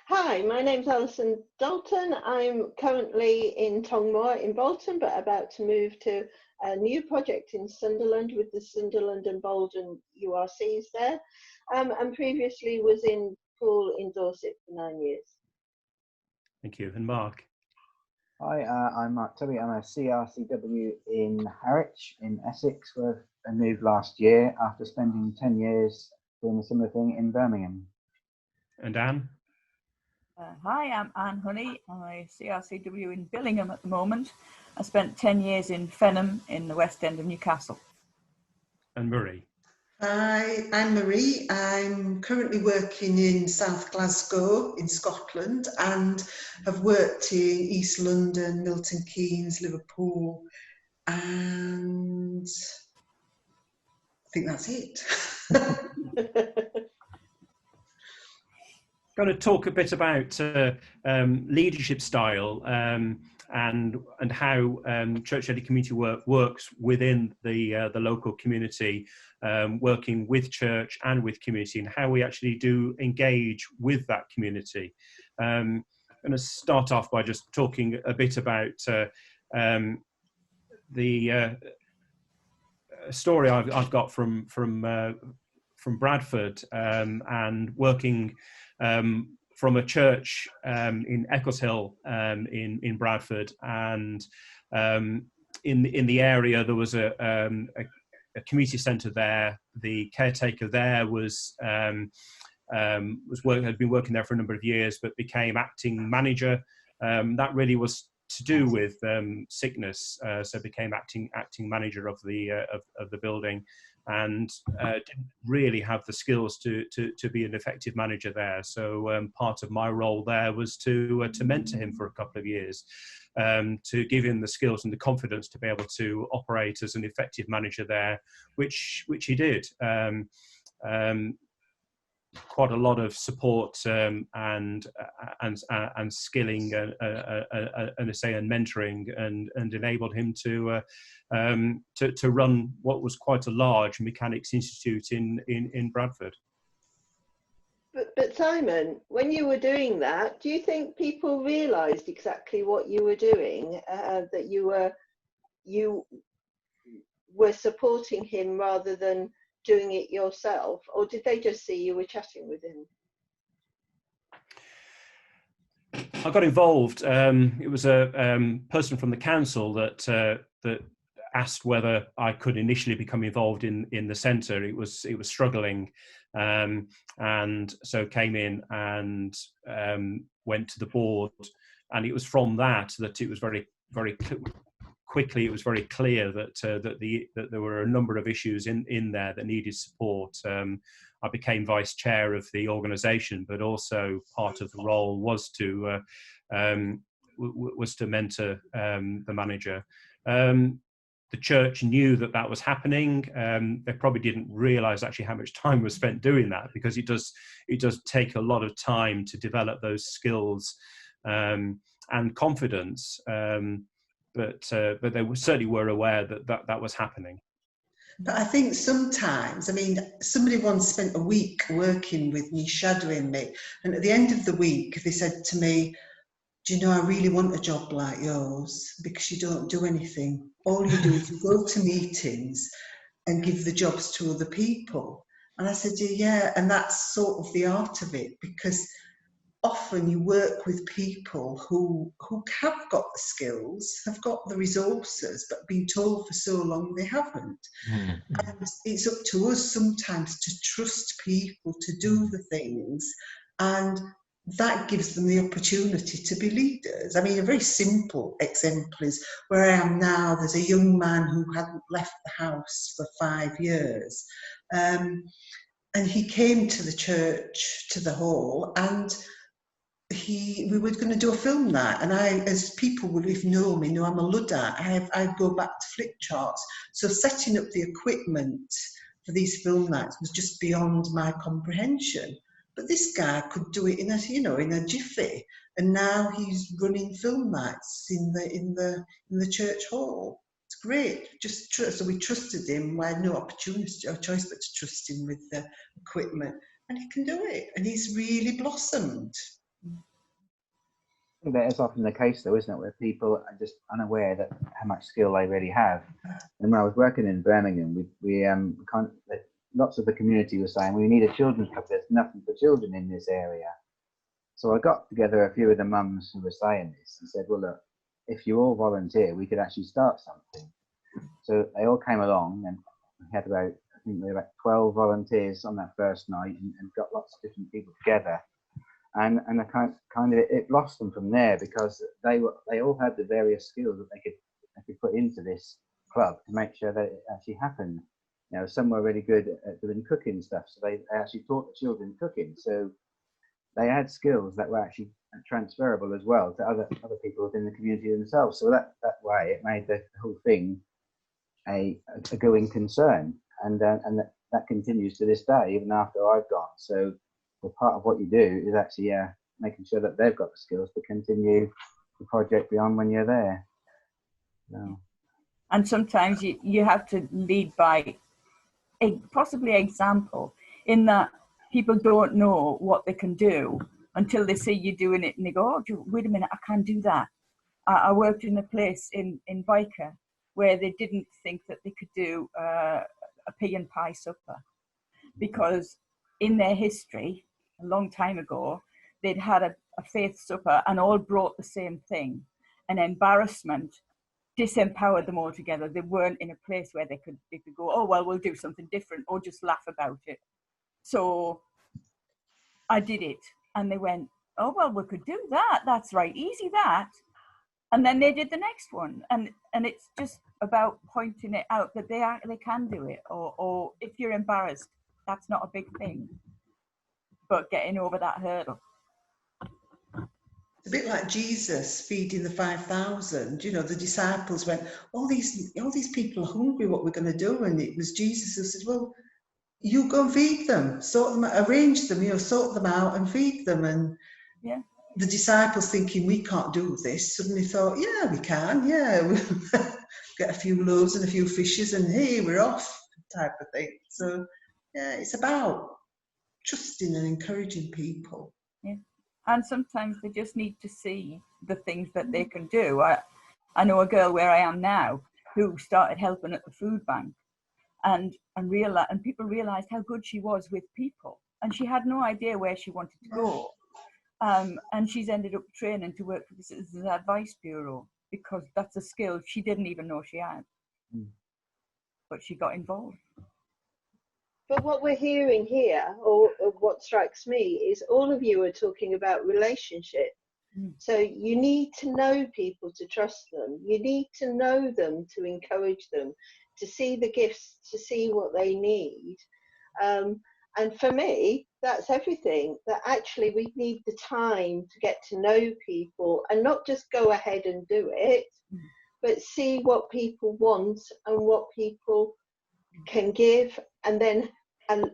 Hi, my name's Alison Dalton. I'm currently in Tongmoor in Bolton, but about to move to a new project in Sunderland with the Sunderland and Bolton URCs there, and previously was in Poole in Dorset for 9 years. Thank you. And Mark? Hi, I'm Mark Tubby. I'm a CRCW in Harwich in Essex, where I moved last year after spending 10 years doing a similar thing in Birmingham. And Anne? Hi, I'm Anne Honey. I'm a CRCW in Birmingham at the moment. I spent 10 years in Peckham in the West End of Newcastle. And Marie? Hi, I'm Marie. I'm currently working in South Glasgow in Scotland and have worked in East London, Milton Keynes, Liverpool, and I think that's it. Going to talk a bit about leadership style and how church-led community work works within the local community, working with church and with community, and how we actually do engage with that community. I'm going to start off by just talking a bit about the story I've got from Bradford and working from a church in Eccleshill in Bradford, and in the area there was a community centre there. The caretaker there had been working there for a number of years, but became acting manager. That really was to do with sickness, so became acting manager of the building, and didn't really have the skills to be an effective manager there. So part of my role there was to mentor him for a couple of years, to give him the skills and the confidence to be able to operate as an effective manager there, which he did. Quite a lot of support and skilling and mentoring, and enabled him to run what was quite a large mechanics institute in Bradford. But Simon, when you were doing that, do you think people realised exactly what you were doing? That you were supporting him rather than doing it yourself, or did they just see you were chatting with him? I got involved. It was a person from the council that asked whether I could initially become involved in the centre. It was struggling, and so came in and went to the board, and it was from that it was very quickly, it was very clear that there were a number of issues in there that needed support. I became vice chair of the organisation, but also part of the role was to mentor the manager. The church knew that that was happening. They probably didn't realize actually how much time was spent doing that, because it does take a lot of time to develop those skills and confidence. But they certainly were aware that was happening. But I think sometimes, I mean, somebody once spent a week working with me, shadowing me, and at the end of the week, they said to me, "Do you know, I really want a job like yours, because you don't do anything. All you do is you go to meetings and give the jobs to other people." And I said, yeah, and that's sort of the art of it, because often you work with people who have got the skills, have got the resources, but been told for so long they haven't. Mm-hmm. And it's up to us sometimes to trust people to do the things, and that gives them the opportunity to be leaders. I mean, a very simple example is where I am now. There's a young man who hadn't left the house for 5 years. And he came to the church, to the hall, and we were going to do a film night, and I, as people will have known me, know I'm a Luddite. I go back to flip charts. So setting up the equipment for these film nights was just beyond my comprehension. But this guy could do it in a jiffy, and now he's running film nights in the church hall. It's great. So we trusted him. We had no opportunity or choice but to trust him with the equipment, and he can do it, and he's really blossomed. I think that is often the case, though, isn't it, where people are just unaware that how much skill they really have. And when I was working in Birmingham, lots of the community was saying, we need a children's club. There's nothing for children in this area. So I got together a few of the mums who were saying this and said, well, look, if you all volunteer, we could actually start something. So they all came along, and we had about 12 volunteers on that first night, and got lots of different people together. And I kind of it blossomed from there, because they all had the various skills that they could put into this club to make sure that it actually happened. You know, some were really good at doing cooking stuff, so they actually taught the children cooking. So they had skills that were actually transferable as well to other people within the community themselves. So that way it made the whole thing a going concern, and that continues to this day, even after I've gone. So part of what you do is actually making sure that they've got the skills to continue the project beyond when you're there. So. And sometimes you have to lead by possibly example, in that people don't know what they can do until they see you doing it, and they go, oh, wait a minute, I can't do that. I worked in a place in Byker where they didn't think that they could do a pig and pie supper, because in their history, a long time ago, they'd had a faith supper and all brought the same thing. And embarrassment disempowered them all together. They weren't in a place where they could go, oh, well, we'll do something different, or just laugh about it. So I did it, and they went, oh, well, we could do that. That's right, easy that. And then they did the next one. And it's just about pointing it out that they can do it. Or if you're embarrassed, that's not a big thing. But getting over that hurdle. It's a bit like Jesus feeding the 5,000. You know, the disciples went, all these people are hungry, what we're going to do? And it was Jesus who said, well, you go and feed them, sort them out, arrange them, sort them out and feed them. And yeah, the disciples, thinking we can't do this, suddenly thought, yeah, we can, we'll get a few loaves and a few fishes, and hey, we're off, type of thing. So yeah, it's about trusting and encouraging people. Yeah, and sometimes they just need to see the things that they can do. I know a girl where I am now who started helping at the food bank, and people realised how good she was with people, and she had no idea where she wanted to go. And she's ended up training to work for the Citizens Advice Bureau, because that's a skill she didn't even know she had. But she got involved. But what we're hearing here, or what strikes me, is all of you are talking about relationship. So you need to know people to trust them. You need to know them to encourage them, to see the gifts, to see what they need. And for me, that's everything. That actually we need the time to get to know people, and not just go ahead and do it, but see what people want and what people can give, and then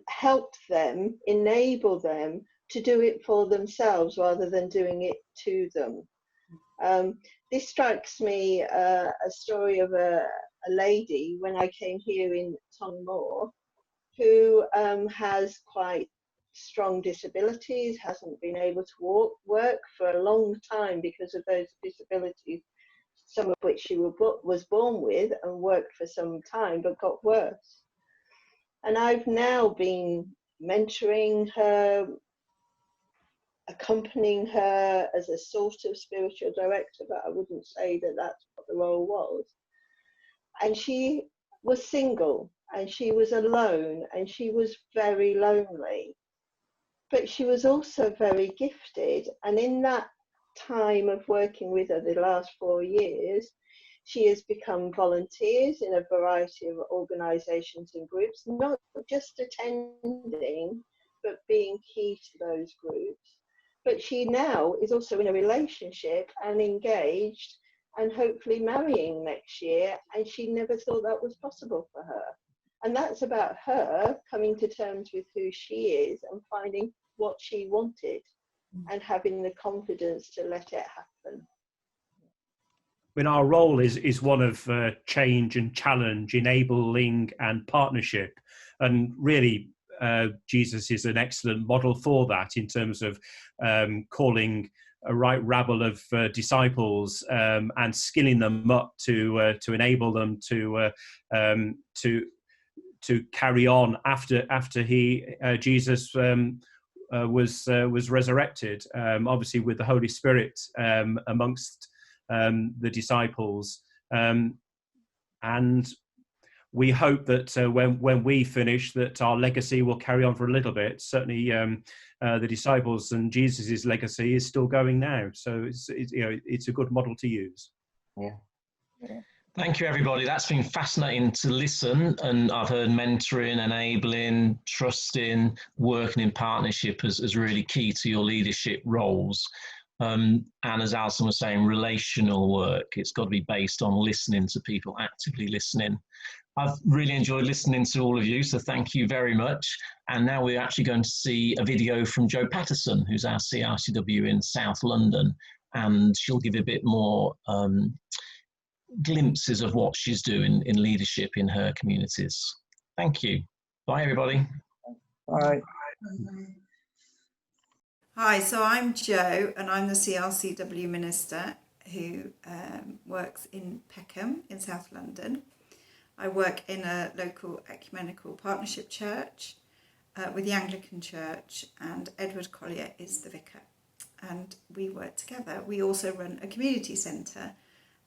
help them, enable them to do it for themselves rather than doing it to them. This strikes me a story of a lady when I came here in Tonmore, who has quite strong disabilities, hasn't been able to work for a long time because of those disabilities, some of which she was born with, and worked for some time but got worse. And I've now been mentoring her, accompanying her as a sort of spiritual director, but I wouldn't say that that's what the role was. And she was single, and she was alone, and she was very lonely. But she was also very gifted, and in that time of working with her the last 4 years, she has become volunteers in a variety of organisations and groups, not just attending, but being key to those groups. But she now is also in a relationship and engaged and hopefully marrying next year, and she never thought that was possible for her. And that's about her coming to terms with who she is and finding what she wanted and having the confidence to let it happen. I mean, our role is one of change and challenge, enabling and partnership. And really, Jesus is an excellent model for that in terms of calling a right rabble of disciples and skilling them up to enable them to carry on after Jesus was resurrected, obviously with the Holy Spirit amongst the disciples, and we hope that when we finish, that our legacy will carry on for a little bit. Certainly, the disciples and Jesus's legacy is still going now, so it's a good model to use. Yeah. Thank you, everybody. That's been fascinating to listen, and I've heard mentoring, enabling, trusting, working in partnership as really key to your leadership roles. And as Alison was saying, relational work, it's got to be based on listening to people, actively listening. I've really enjoyed listening to all of you, so thank you very much. And now we're actually going to see a video from Jo Patterson, who's our CRCW in South London, and she'll give a bit more glimpses of what she's doing in leadership in her communities. Thank you. Bye, everybody. Bye. Hi, so I'm Jo, and I'm the CRCW Minister who works in Peckham in South London. I work in a local ecumenical partnership church with the Anglican Church, and Edward Collier is the vicar, and we work together. We also run a community centre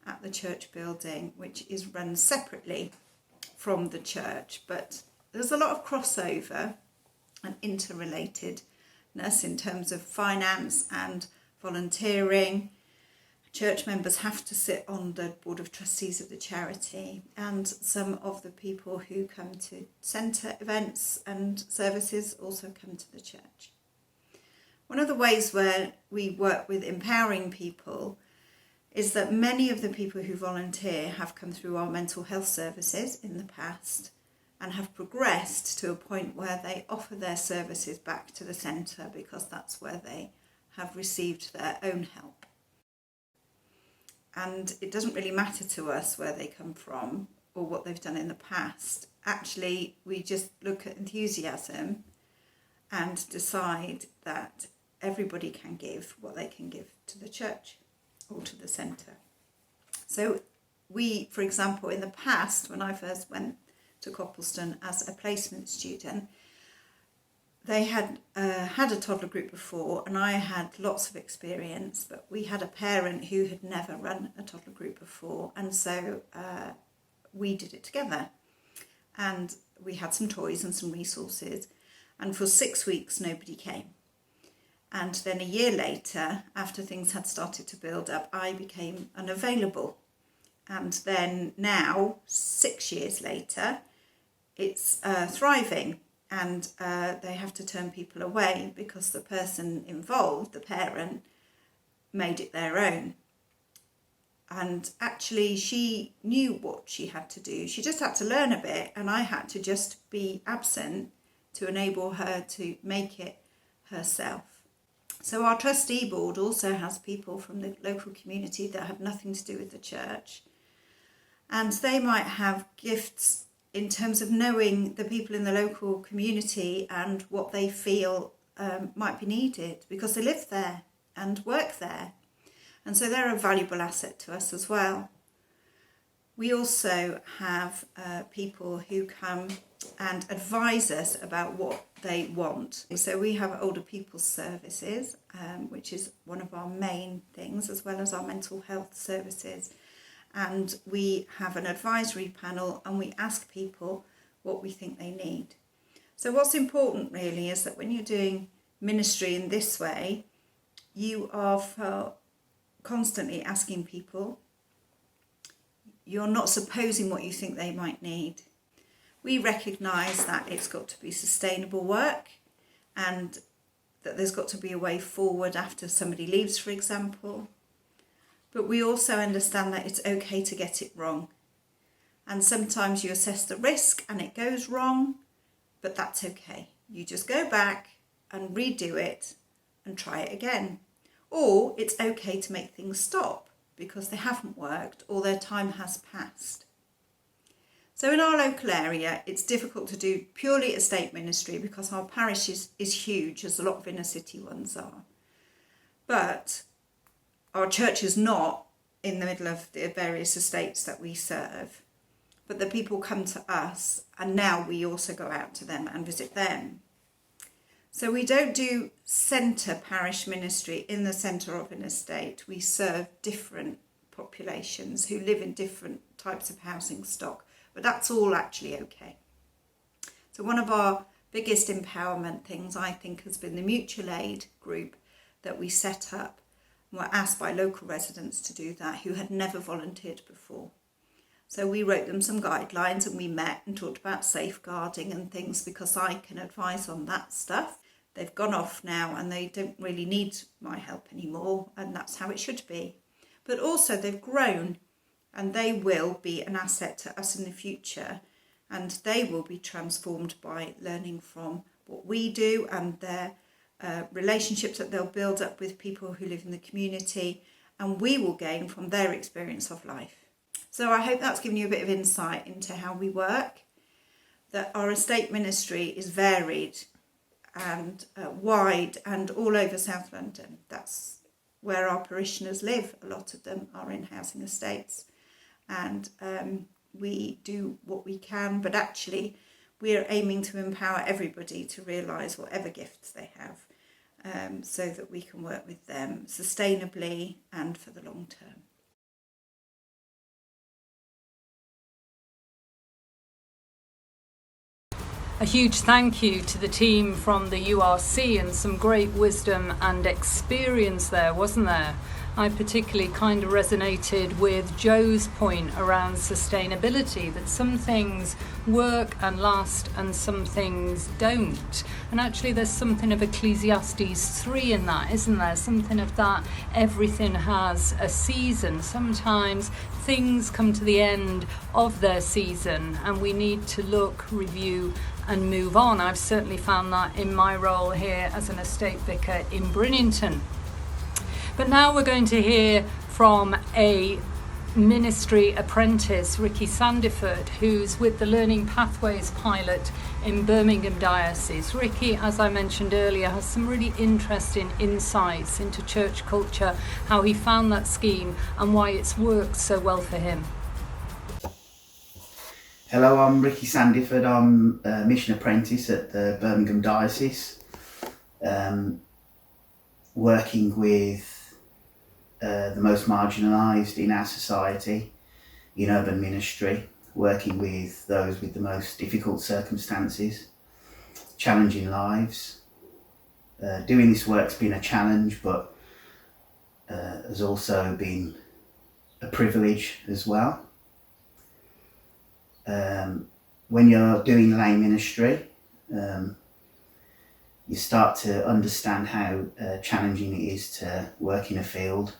at the church building, which is run separately from the church, but there's a lot of crossover and interrelatedness in terms of finance and volunteering. Church members have to sit on the board of trustees of the charity, and some of the people who come to centre events and services also come to the church. One of the ways where we work with empowering people is that many of the people who volunteer have come through our mental health services in the past and have progressed to a point where they offer their services back to the centre because that's where they have received their own help. And it doesn't really matter to us where they come from or what they've done in the past. Actually, we just look at enthusiasm and decide that everybody can give what they can give to the church or to the centre. So we, for example, in the past, when I first went to Copleston as a placement student, they had had a toddler group before, and I had lots of experience, but we had a parent who had never run a toddler group before, and so we did it together. And we had some toys and some resources, and for 6 weeks nobody came. And then a year later, after things had started to build up, I became unavailable. And then now, 6 years later, it's thriving. And they have to turn people away because the person involved, the parent, made it their own. And actually she knew what she had to do. She just had to learn a bit, and I had to just be absent to enable her to make it herself. So our trustee board also has people from the local community that have nothing to do with the church. And they might have gifts in terms of knowing the people in the local community and what they feel might be needed, because they live there and work there. And so they're a valuable asset to us as well. We also have people who come and advise us about what they want. So we have older people's services, which is one of our main things, as well as our mental health services. And we have an advisory panel, and we ask people what we think they need. So what's important really is that when you're doing ministry in this way, you are constantly asking people. You're not supposing what you think they might need. We recognise that it's got to be sustainable work, and that there's got to be a way forward after somebody leaves, for example. But we also understand that it's okay to get it wrong. And sometimes you assess the risk and it goes wrong, but that's okay. You just go back and redo it and try it again. Or it's okay to make things stop because they haven't worked or their time has passed. So in our local area, it's difficult to do purely estate ministry because our parish is huge, as a lot of inner city ones are. But our church is not in the middle of the various estates that we serve, but the people come to us, and now we also go out to them and visit them. So we don't do centre parish ministry in the centre of an estate. We serve different populations who live in different types of housing stock, but that's all actually okay. So one of our biggest empowerment things, I think, has been the mutual aid group that we set up. Were asked by local residents to do that who had never volunteered before. So we wrote them some guidelines, and we met and talked about safeguarding and things, because I can advise on that stuff. They've gone off now and they don't really need my help anymore, and that's how it should be. But also they've grown, and they will be an asset to us in the future, and they will be transformed by learning from what we do and their relationships that they'll build up with people who live in the community, and we will gain from their experience of life. So I hope that's given you a bit of insight into how we work, that our estate ministry is varied and wide and all over South London. That's where our parishioners live. A lot of them are in housing estates, and we do what we can, but actually we're aiming to empower everybody to realise whatever gifts they have, so that we can work with them sustainably and for the long term. A huge thank you to the team from the URC, and some great wisdom and experience there, wasn't there? I particularly kind of resonated with Joe's point around sustainability, that some things work and last and some things don't. And actually there's something of Ecclesiastes 3 in that, isn't there? Something of that, everything has a season. Sometimes things come to the end of their season and we need to look, review and move on. I've certainly found that in my role here as an estate vicar in Brinnington. But now we're going to hear from a ministry apprentice, Ricky Sandiford, who's with the Learning Pathways pilot in Birmingham Diocese. Ricky, as I mentioned earlier, has some really interesting insights into church culture, how he found that scheme and why it's worked so well for him. Hello, I'm Ricky Sandiford. I'm a mission apprentice at the Birmingham Diocese, working with the most marginalised in our society, in urban ministry, working with those with the most difficult circumstances, challenging lives. Doing this work's been a challenge, but has also been a privilege as well. When you're doing lay ministry, you start to understand how challenging it is to work in a field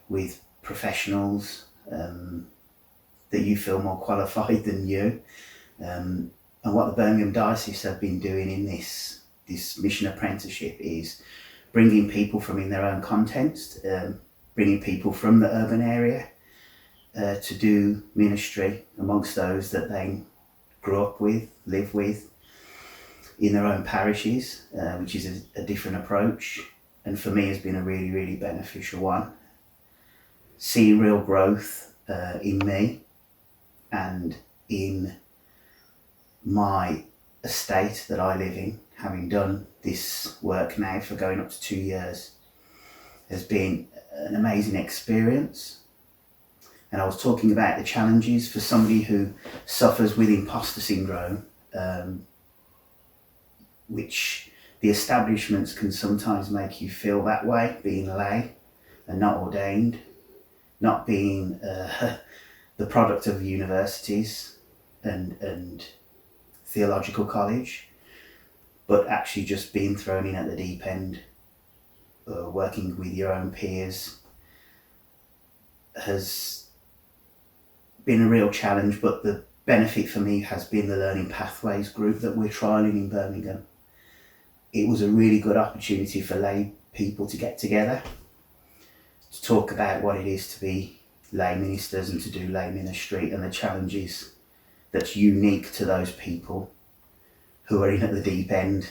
with professionals that you feel more qualified than you. And what the Birmingham Diocese have been doing in this mission apprenticeship is bringing people from in their own context, bringing people from the urban area to do ministry amongst those that they grew up with, live with, in their own parishes, which is a different approach, and for me has been a really, really beneficial one. Seeing real growth in me and in my estate that I live in, having done this work now for going up to 2 years, has been an amazing experience. And I was talking about the challenges for somebody who suffers with imposter syndrome, which the establishments can sometimes make you feel that way, being lay and not ordained, not being the product of universities and theological college, but actually just being thrown in at the deep end, working with your own peers has been a real challenge. But the benefit for me has been the Learning Pathways group that we're trialling in Birmingham. It was a really good opportunity for lay people to get together, to talk about what it is to be lay ministers and to do lay ministry and the challenges that's unique to those people who are in at the deep end,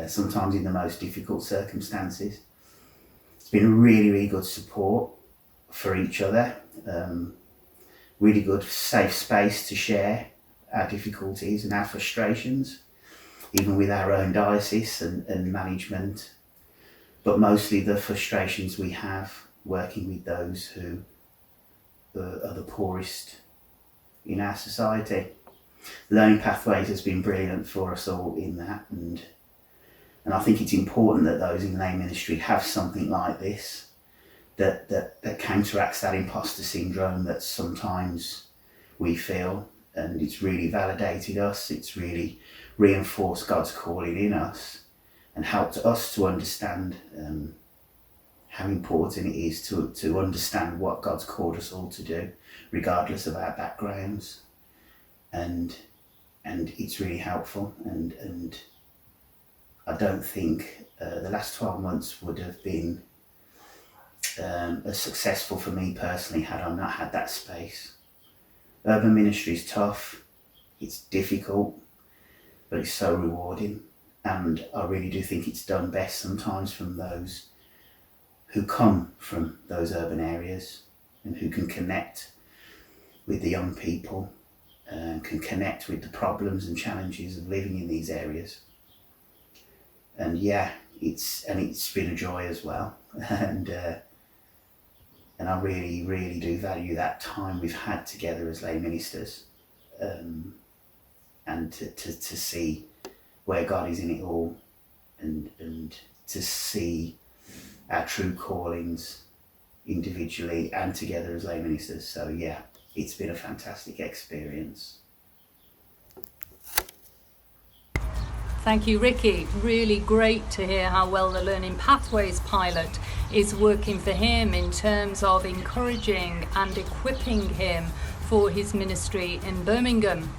sometimes in the most difficult circumstances. It's been a really, really good support for each other, really good safe space to share our difficulties and our frustrations, even with our own diocese and management, but mostly the frustrations we have working with those who are the poorest in our society. Learning Pathways has been brilliant for us all in that, and I think it's important that those in lay ministry have something like this that counteracts that imposter syndrome that sometimes we feel, and it's really validated us, it's really reinforced God's calling in us and helped us to understand how important it is to understand what God's called us all to do, regardless of our backgrounds. And it's really helpful, and I don't think the last 12 months would have been as successful for me personally had I not had that space. Urban ministry is tough, it's difficult, but it's so rewarding, and I really do think it's done best sometimes from those who come from those urban areas and who can connect with the young people and can connect with the problems and challenges of living in these areas. And yeah, it's been a joy as well, and I really, really do value that time we've had together as lay ministers, and to see where God is in it all, and to see our true callings individually and together as lay ministers. So yeah, it's been a fantastic experience. Thank you, Ricky. Really great to hear how well the Learning Pathways pilot is working for him in terms of encouraging and equipping him for his ministry in Birmingham.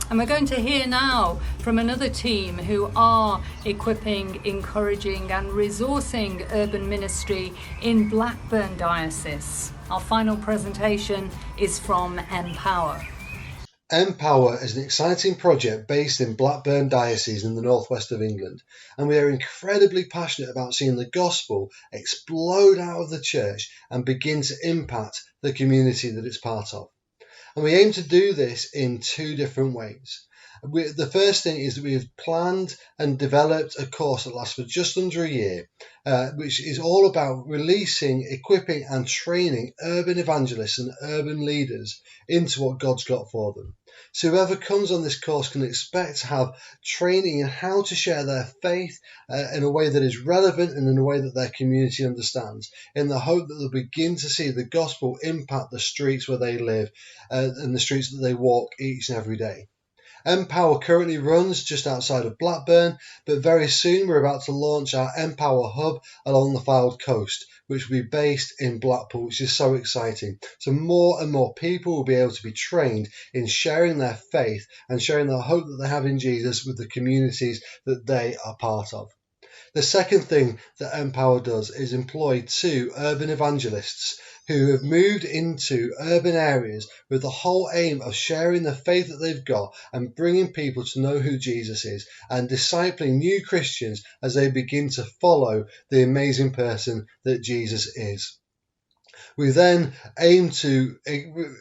And we're going to hear now from another team who are equipping, encouraging and resourcing urban ministry in Blackburn Diocese. Our final presentation is from Empower. Empower is an exciting project based in Blackburn Diocese in the northwest of England, and we are incredibly passionate about seeing the gospel explode out of the church and begin to impact the community that it's part of. And we aim to do this in two different ways. The first thing is that we have planned and developed a course that lasts for just under a year, which is all about releasing, equipping and training urban evangelists and urban leaders into what God's got for them. So whoever comes on this course can expect to have training in how to share their faith in a way that is relevant and in a way that their community understands, in the hope that they'll begin to see the gospel impact the streets where they live and the streets that they walk each and every day. Empower currently runs just outside of Blackburn, but very soon we're about to launch our Empower hub along the Fylde coast, which will be based in Blackpool, which is so exciting. So more and more people will be able to be trained in sharing their faith and sharing the hope that they have in Jesus with the communities that they are part of. The second thing that Empower does is employ 2 urban evangelists who have moved into urban areas with the whole aim of sharing the faith that they've got and bringing people to know who Jesus is and discipling new Christians as they begin to follow the amazing person that Jesus is. We then aim to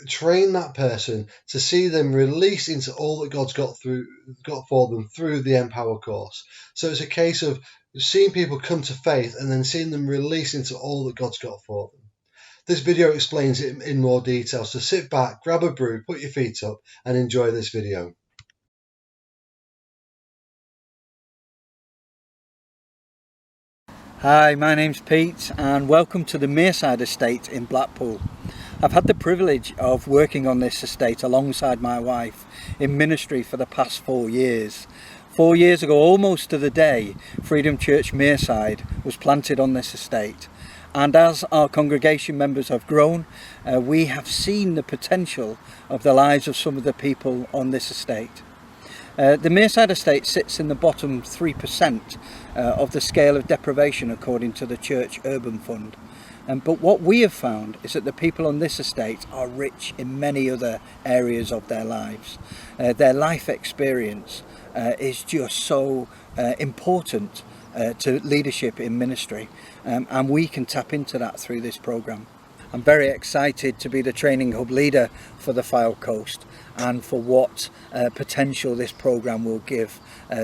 train that person to see them released into all that God's got for them through the Empower course. So it's a case of seeing people come to faith and then seeing them released into all that God's got for them. This video explains it in more detail, so sit back, grab a brew, put your feet up and enjoy this video. Hi, my name's Pete and welcome to the Mearside Estate in Blackpool. I've had the privilege of working on this estate alongside my wife in ministry for the past 4 years. 4 years ago, almost to the day, Freedom Church Mearside was planted on this estate. And as our congregation members have grown, we have seen the potential of the lives of some of the people on this estate. The Mearside Estate sits in the bottom 3% of the scale of deprivation according to the Church Urban Fund. But what we have found is that the people on this estate are rich in many other areas of their lives. Their life experience is just so important to leadership in ministry, and we can tap into that through this programme. I'm very excited to be the training hub leader for the Fylde Coast and for what potential this programme will give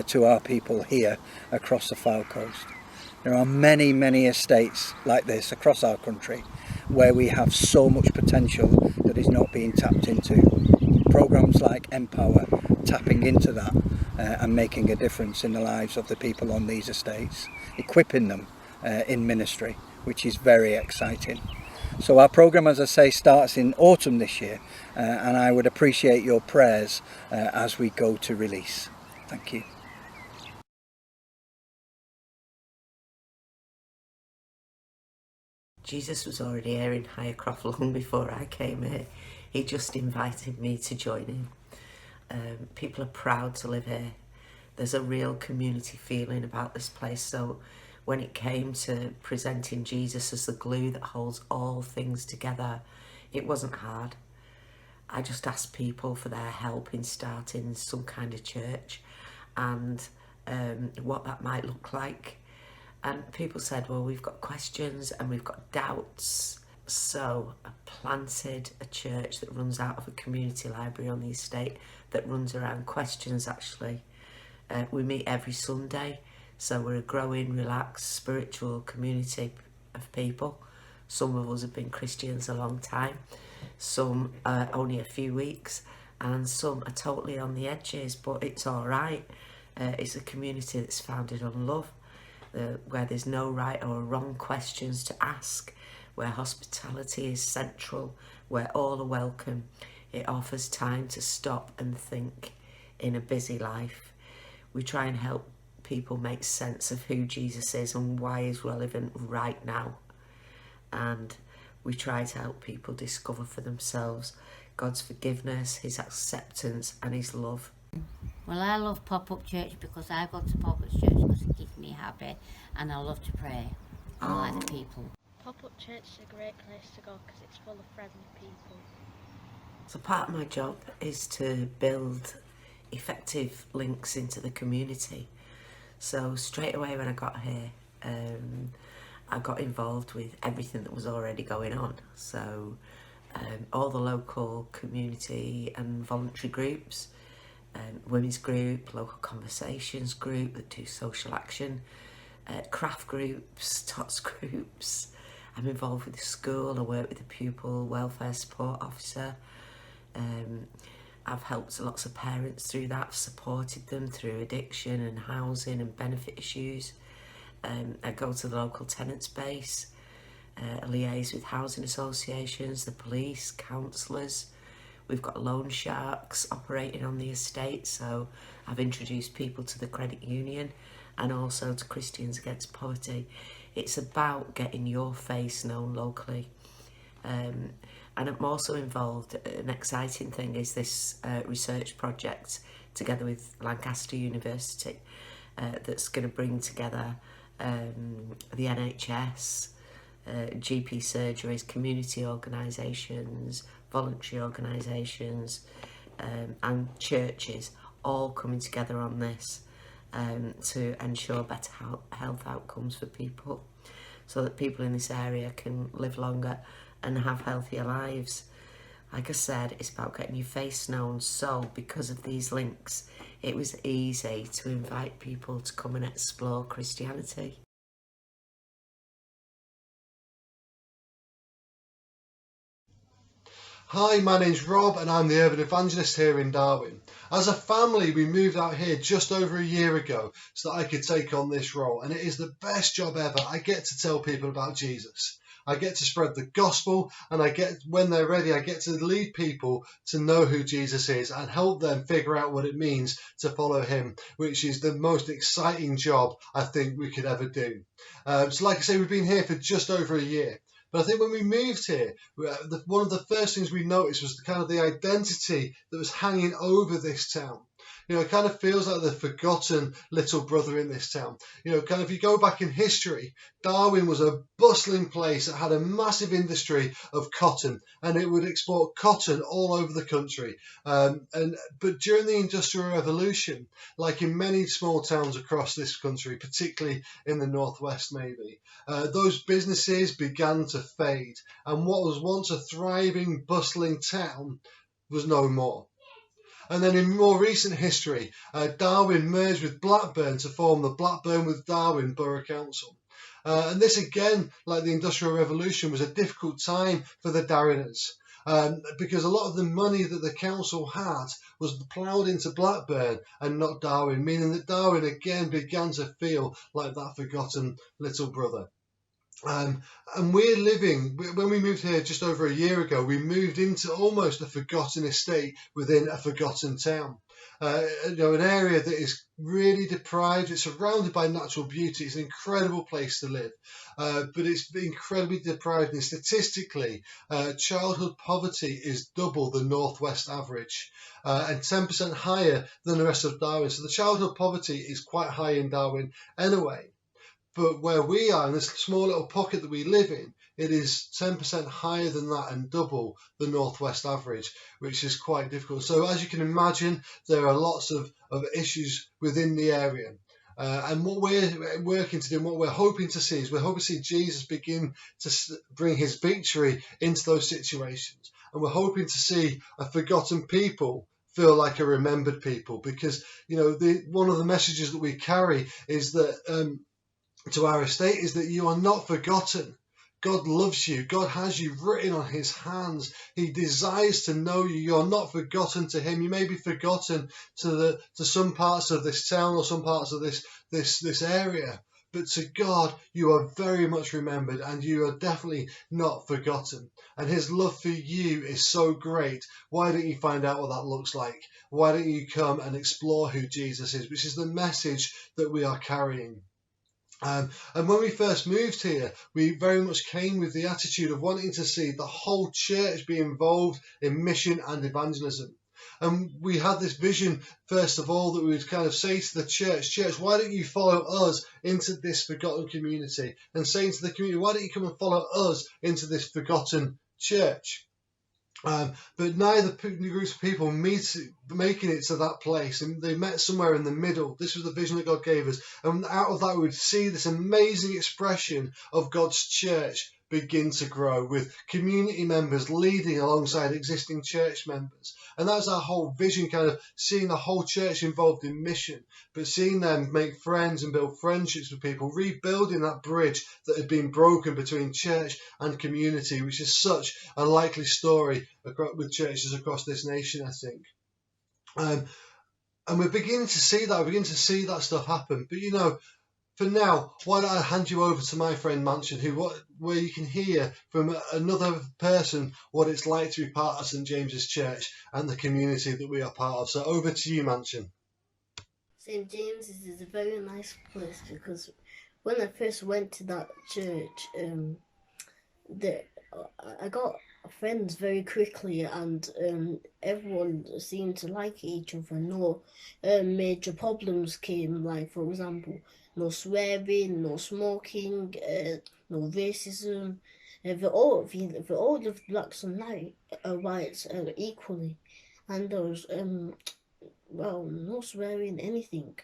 to our people here across the Fylde Coast. There are many, many estates like this across our country where we have so much potential that is not being tapped into. Programmes like Empower tapping into that and making a difference in the lives of the people on these estates, equipping them in ministry, which is very exciting. So our programme, as I say, starts in autumn this year, and I would appreciate your prayers as we go to release. Thank you. Jesus was already here in Highcroft long before I came here. He just invited me to join him. People are proud to live here. There's a real community feeling about this place. So when it came to presenting Jesus as the glue that holds all things together, it wasn't hard. I just asked people for their help in starting some kind of church and what that might look like. And people said, well, we've got questions and we've got doubts. So I planted a church that runs out of a community library on the estate that runs around questions, actually. We meet every Sunday, so we're a growing, relaxed, spiritual community of people. Some of us have been Christians a long time, some only a few weeks, and some are totally on the edges, but it's all right. It's a community that's founded on love, where there's no right or wrong questions to ask, where hospitality is central, where all are welcome. It offers time to stop and think in a busy life. We try and help people make sense of who Jesus is and why he's relevant right now. And we try to help people discover for themselves God's forgiveness, his acceptance and his love. Well, I love pop-up church because I go to pop-up church because it gives me happy and I love to pray. I like people. Pop-up church is a great place to go because it's full of friendly people. So part of my job is to build effective links into the community. So straight away when I got here, I got involved with everything that was already going on. So all the local community and voluntary groups, women's group, local conversations group that do social action, craft groups, tots groups. I'm involved with the school. I work with the pupil welfare support officer. I've helped lots of parents through that, supported them through addiction and housing and benefit issues. I go to the local tenants base, liaise with housing associations, the police, councillors. We've got loan sharks operating on the estate, so I've introduced people to the credit union and also to Christians Against Poverty. It's about getting your face known locally. And I'm also involved, an exciting thing is this research project together with Lancaster University that's going to bring together the NHS, GP surgeries, community organisations, voluntary organisations and churches all coming together on this to ensure better health outcomes for people, so that people in this area can live longer and have healthier lives. Like I said, it's about getting your face known, so because of these links it was easy to invite people to come and explore Christianity. Hi, my name's Rob and I'm the Urban Evangelist here in Darwin. As a family, we moved out here just over a year ago so that I could take on this role, and it is the best job ever. I get to tell people about Jesus. I get to spread the gospel, and when they're ready, I get to lead people to know who Jesus is and help them figure out what it means to follow him, which is the most exciting job I think we could ever do. So like I say, we've been here for just over a year. But I think when we moved here, one of the first things we noticed was the identity that was hanging over this town. It kind of feels like the forgotten little brother in this town. If you go back in history, Darwin was a bustling place that had a massive industry of cotton, and it would export cotton all over the country. But during the Industrial Revolution, like in many small towns across this country, particularly in the northwest maybe, those businesses began to fade, and what was once a thriving, bustling town was no more. And then in more recent history, Darwin merged with Blackburn to form the Blackburn with Darwin Borough Council. And this again, like the Industrial Revolution, was a difficult time for the Darwiners, because a lot of the money that the council had was ploughed into Blackburn and not Darwin, meaning that Darwin again began to feel like that forgotten little brother. And we're living, when we moved here just over a year ago, we moved into almost a forgotten estate within a forgotten town. An area that is really deprived. It's surrounded by natural beauty. It's an incredible place to live, but it's incredibly deprived. And statistically, childhood poverty is double the northwest average, and 10% higher than the rest of Darwin. So the childhood poverty is quite high in Darwin anyway. But where we are, in this small little pocket that we live in, it is 10% higher than that and double the northwest average, which is quite difficult. So as you can imagine, there are lots of issues within the area. And what we're working to do, and what we're hoping to see, is we're hoping to see Jesus begin to bring his victory into those situations. And we're hoping to see a forgotten people feel like a remembered people, because one of the messages that we carry is that to our estate is that you are not forgotten. God loves you. God has you written on his hands. He desires to know you. You're not forgotten to him. You may be forgotten to some parts of this town or some parts of this area, but to God you are very much remembered, and you are definitely not forgotten. And his love for you is so great. Why don't you find out what that looks like? Why don't you come and explore who Jesus is, which is the message that we are carrying. And when we first moved here, we very much came with the attitude of wanting to see the whole church be involved in mission and evangelism. And we had this vision, first of all, that we would kind of say to the church, why don't you follow us into this forgotten community? And saying to the community, why don't you come and follow us into this forgotten church? But neither groups of people making it to that place, and they met somewhere in the middle. This was the vision that God gave us, and out of that we would see this amazing expression of God's church begin to grow, with community members leading alongside existing church members. And that's our whole vision, kind of seeing the whole church involved in mission, but seeing them make friends and build friendships with people, rebuilding that bridge that had been broken between church and community, which is such a likely story with churches across this nation, I think. And we're beginning to see that. We're beginning to see that stuff happen. But for now, why don't I hand you over to my friend Mansion, where you can hear from another person what it's like to be part of St James's Church and the community that we are part of. So over to you, Mansion. St James's is a very nice place because when I first went to that church, I got friends very quickly, and everyone seemed to like each other. No major problems came, like for example, no swearing, no smoking, no racism. For all of blacks and whites equally, and there was no swearing, anything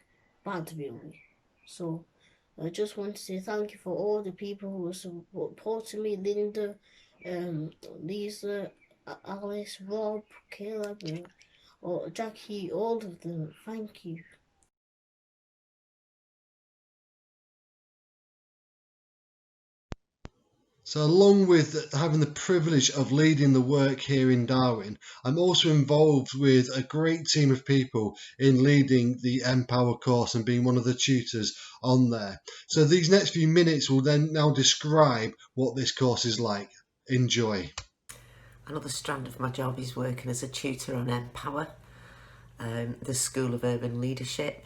bad really. So I just want to say thank you for all the people who were supporting me, Linda, Lisa, Alice, Rob, Caleb, or Jackie, all of them. Thank you. So along with having the privilege of leading the work here in Darwin, I'm also involved with a great team of people in leading the Empower course and being one of the tutors on there. So these next few minutes will then now describe what this course is like. Enjoy. Another strand of my job is working as a tutor on Empower, the School of Urban Leadership.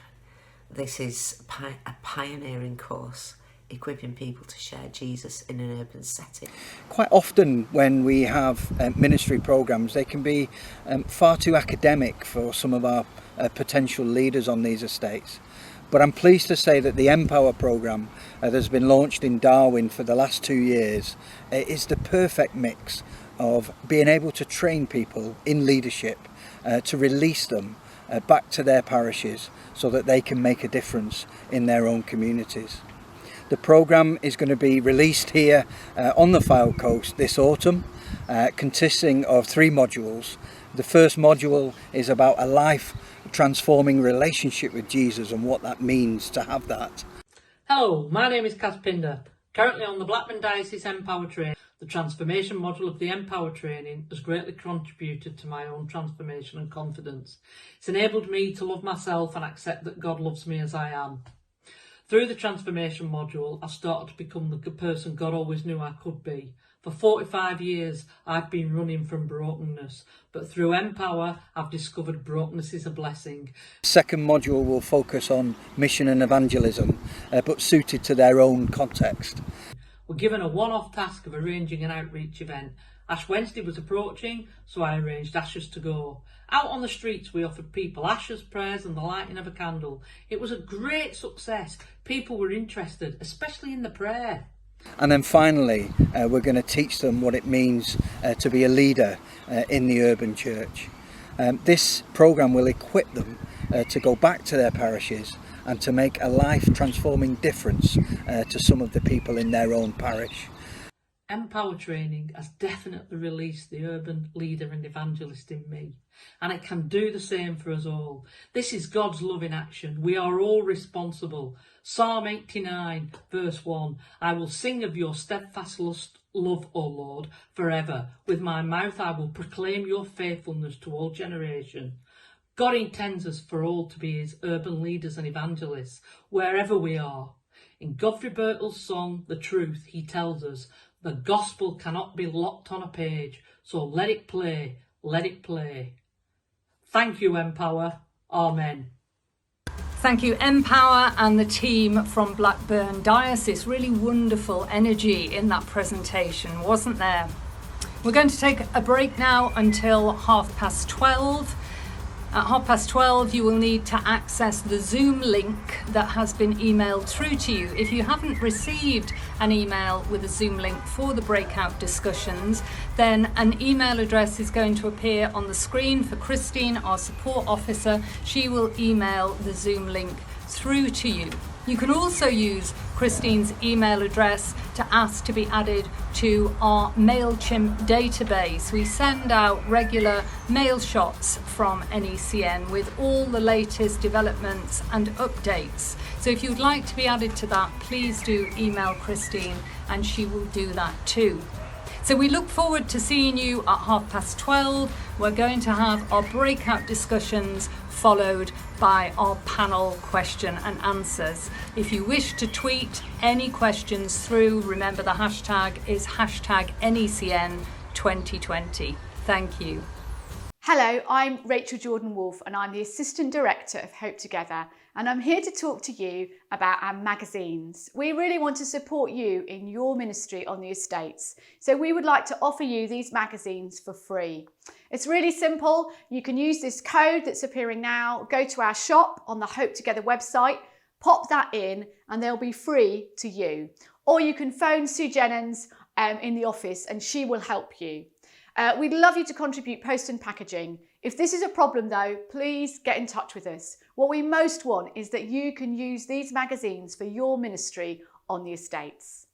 This is a pioneering course equipping people to share Jesus in an urban setting. Quite often when we have ministry programmes, they can be far too academic for some of our potential leaders on these estates. But I'm pleased to say that the Empower programme that has been launched in Darwin for the last 2 years is the perfect mix of being able to train people in leadership, to release them back to their parishes so that they can make a difference in their own communities. The programme is going to be released here on the Fylde Coast this autumn, consisting of 3 modules. The first module is about a life-transforming relationship with Jesus and what that means to have that. Hello, my name is Kaz Pinder, currently on the Blackburn Diocese Empower training. The transformation module of the Empower training has greatly contributed to my own transformation and confidence. It's enabled me to love myself and accept that God loves me as I am. Through the transformation module, I started to become the person God always knew I could be. For 45 years, I've been running from brokenness, but through Empower, I've discovered brokenness is a blessing. The second module will focus on mission and evangelism, but suited to their own context. We're given a one-off task of arranging an outreach event. Ash Wednesday was approaching, so I arranged Ashes to Go. Out on the streets we offered people ashes, prayers and the lighting of a candle. It was a great success. People were interested, especially in the prayer. And then finally, we're going to teach them what it means to be a leader in the urban church. This programme will equip them to go back to their parishes and to make a life-transforming difference to some of the people in their own parish. Empower training has definitely released the urban leader and evangelist in me, and it can do the same for us all. This is God's love in action. We are all responsible. Psalm 89 verse 1, I will sing of your steadfast love, O Lord, forever. With my mouth I will proclaim your faithfulness to all generation. God intends us for all to be his urban leaders and evangelists, wherever we are. In Godfrey Birtle's song, The Truth, he tells us, the gospel cannot be locked on a page, so let it play, let it play. Thank you, Empower. Amen. Thank you, Empower and the team from Blackburn Diocese. Really wonderful energy in that presentation, wasn't there? We're going to take a break now until 12:30. At 12:30, you will need to access the Zoom link that has been emailed through to you. If you haven't received an email with a Zoom link for the breakout discussions, then an email address is going to appear on the screen for Christine, our support officer. She will email the Zoom link through to you. You can also use Christine's email address to ask to be added to our MailChimp database. We send out regular mail shots from NECN with all the latest developments and updates. So if you'd like to be added to that, please do email Christine and she will do that too. So we look forward to seeing you at 12:30. We're going to have our breakout discussions followed by our panel question and answers. If you wish to tweet any questions through, remember the hashtag is hashtag NECN 2020. Thank you. Hello, I'm Rachel Jordan-Wolfe and I'm the Assistant Director of Hope Together, and I'm here to talk to you about our magazines. We really want to support you in your ministry on the estates, so we would like to offer you these magazines for free. It's really simple. You can use this code that's appearing now, go to our shop on the Hope Together website, pop that in and they'll be free to you. Or you can phone Sue Jennings in the office and she will help you. We'd love you to contribute post and packaging. If this is a problem though, please get in touch with us. What we most want is that you can use these magazines for your ministry on the estates.